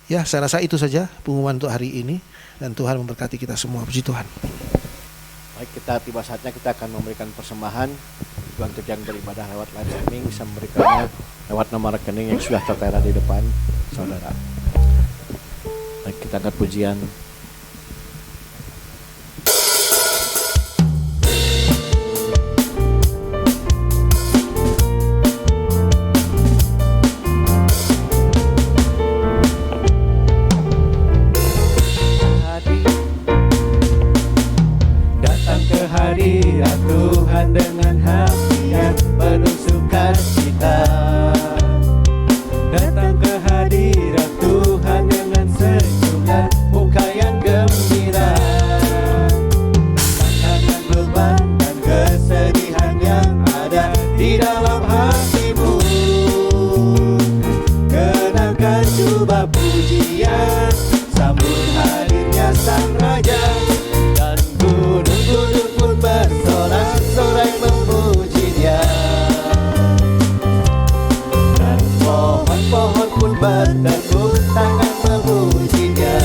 Ya, saya rasa itu saja pengumuman untuk hari ini, dan Tuhan memberkati kita semua. Puji Tuhan. Baik, kita tiba saatnya kita akan memberikan persembahan untuk yang beribadah lewat live streaming, bisa memberikannya lewat nomor rekening yang sudah tertera di depan saudara. Baik, kita angkat pujian. Nyanyilah pujian sambut hadirnya Sang Raja, dan gunung-gunung pun bersorak-sorai memuji Dia, dan pohon-pohon pun bertepuk tangan memuji Dia.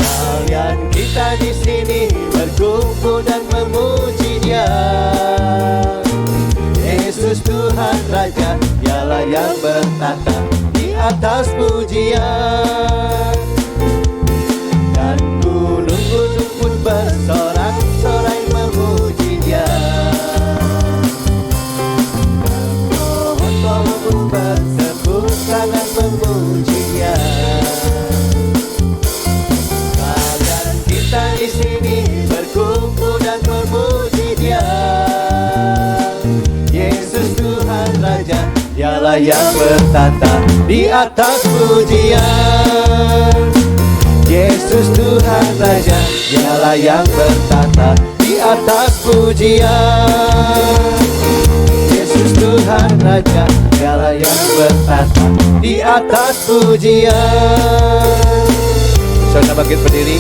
Sekalian kita di sini berkumpul dan memuji Dia. Yesus Tuhan Raja, Dialah yang bertata di atas pujian, dan gunung-gunung pun bersorak-sorai memuji Dia, dan pohon-pohon pun bertepuk tangan memuji Dia. Kalian kita di sini berkumpul dan memuji Dia. Yesus Tuhan Raja, Dialah yang bertata di atas pujian. Yesus Tuhan Raja, Dialah yang bertata di atas pujian. Yesus Tuhan Raja, Dialah yang bertata di atas pujian. Saudara bangkit berdiri.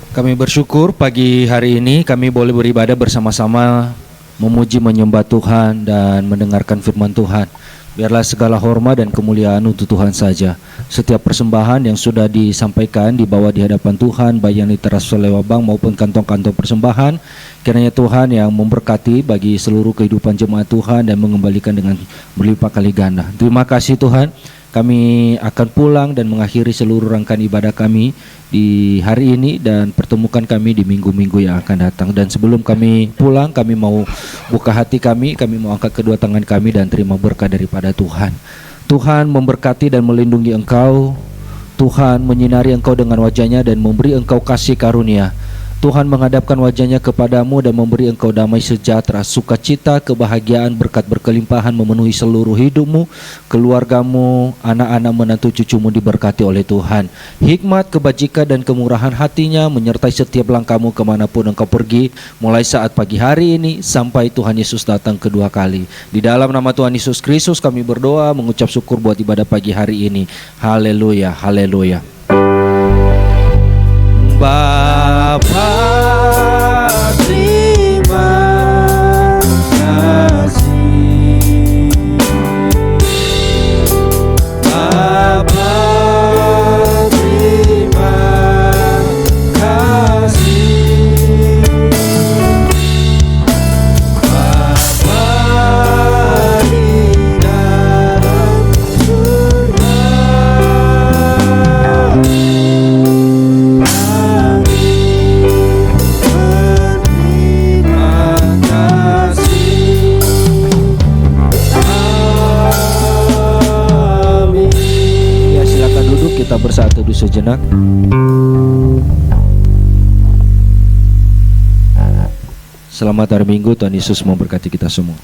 Kami bersyukur pagi hari ini kami boleh beribadah bersama-sama, memuji menyembah Tuhan dan mendengarkan firman Tuhan. Biarlah segala hormat dan kemuliaan untuk Tuhan saja. Setiap persembahan yang sudah disampaikan dibawa di hadapan Tuhan, baik yang ditransfer lewat bank maupun kantong-kantong persembahan, kiranya Tuhan yang memberkati bagi seluruh kehidupan jemaat Tuhan dan mengembalikan dengan berlipat kali ganda. Terima kasih Tuhan. Kami akan pulang dan mengakhiri seluruh rangkaian ibadah kami di hari ini dan pertemukan kami di minggu-minggu yang akan datang. Dan sebelum kami pulang, kami mau buka hati kami mau angkat kedua tangan kami dan terima berkat daripada Tuhan. Tuhan memberkati dan melindungi engkau. Tuhan menyinari engkau dengan wajahnya dan memberi engkau kasih karunia. Tuhan menghadapkan wajahnya kepadamu dan memberi engkau damai sejahtera, sukacita, kebahagiaan, berkat berkelimpahan memenuhi seluruh hidupmu, keluargamu, anak-anak, menantu cucumu diberkati oleh Tuhan. Hikmat, kebajikan dan kemurahan hatinya menyertai setiap langkahmu kemanapun engkau pergi, mulai saat pagi hari ini sampai Tuhan Yesus datang kedua kali. Di dalam nama Tuhan Yesus Kristus kami berdoa, mengucap syukur buat ibadah pagi hari ini. Haleluya, haleluya. Bapa, terima kasih. Bapa, terima kasih. Bapa di dalam surga, kita bersatu dulu sejenak. Selamat hari Minggu, Tuhan Yesus memberkati kita semua.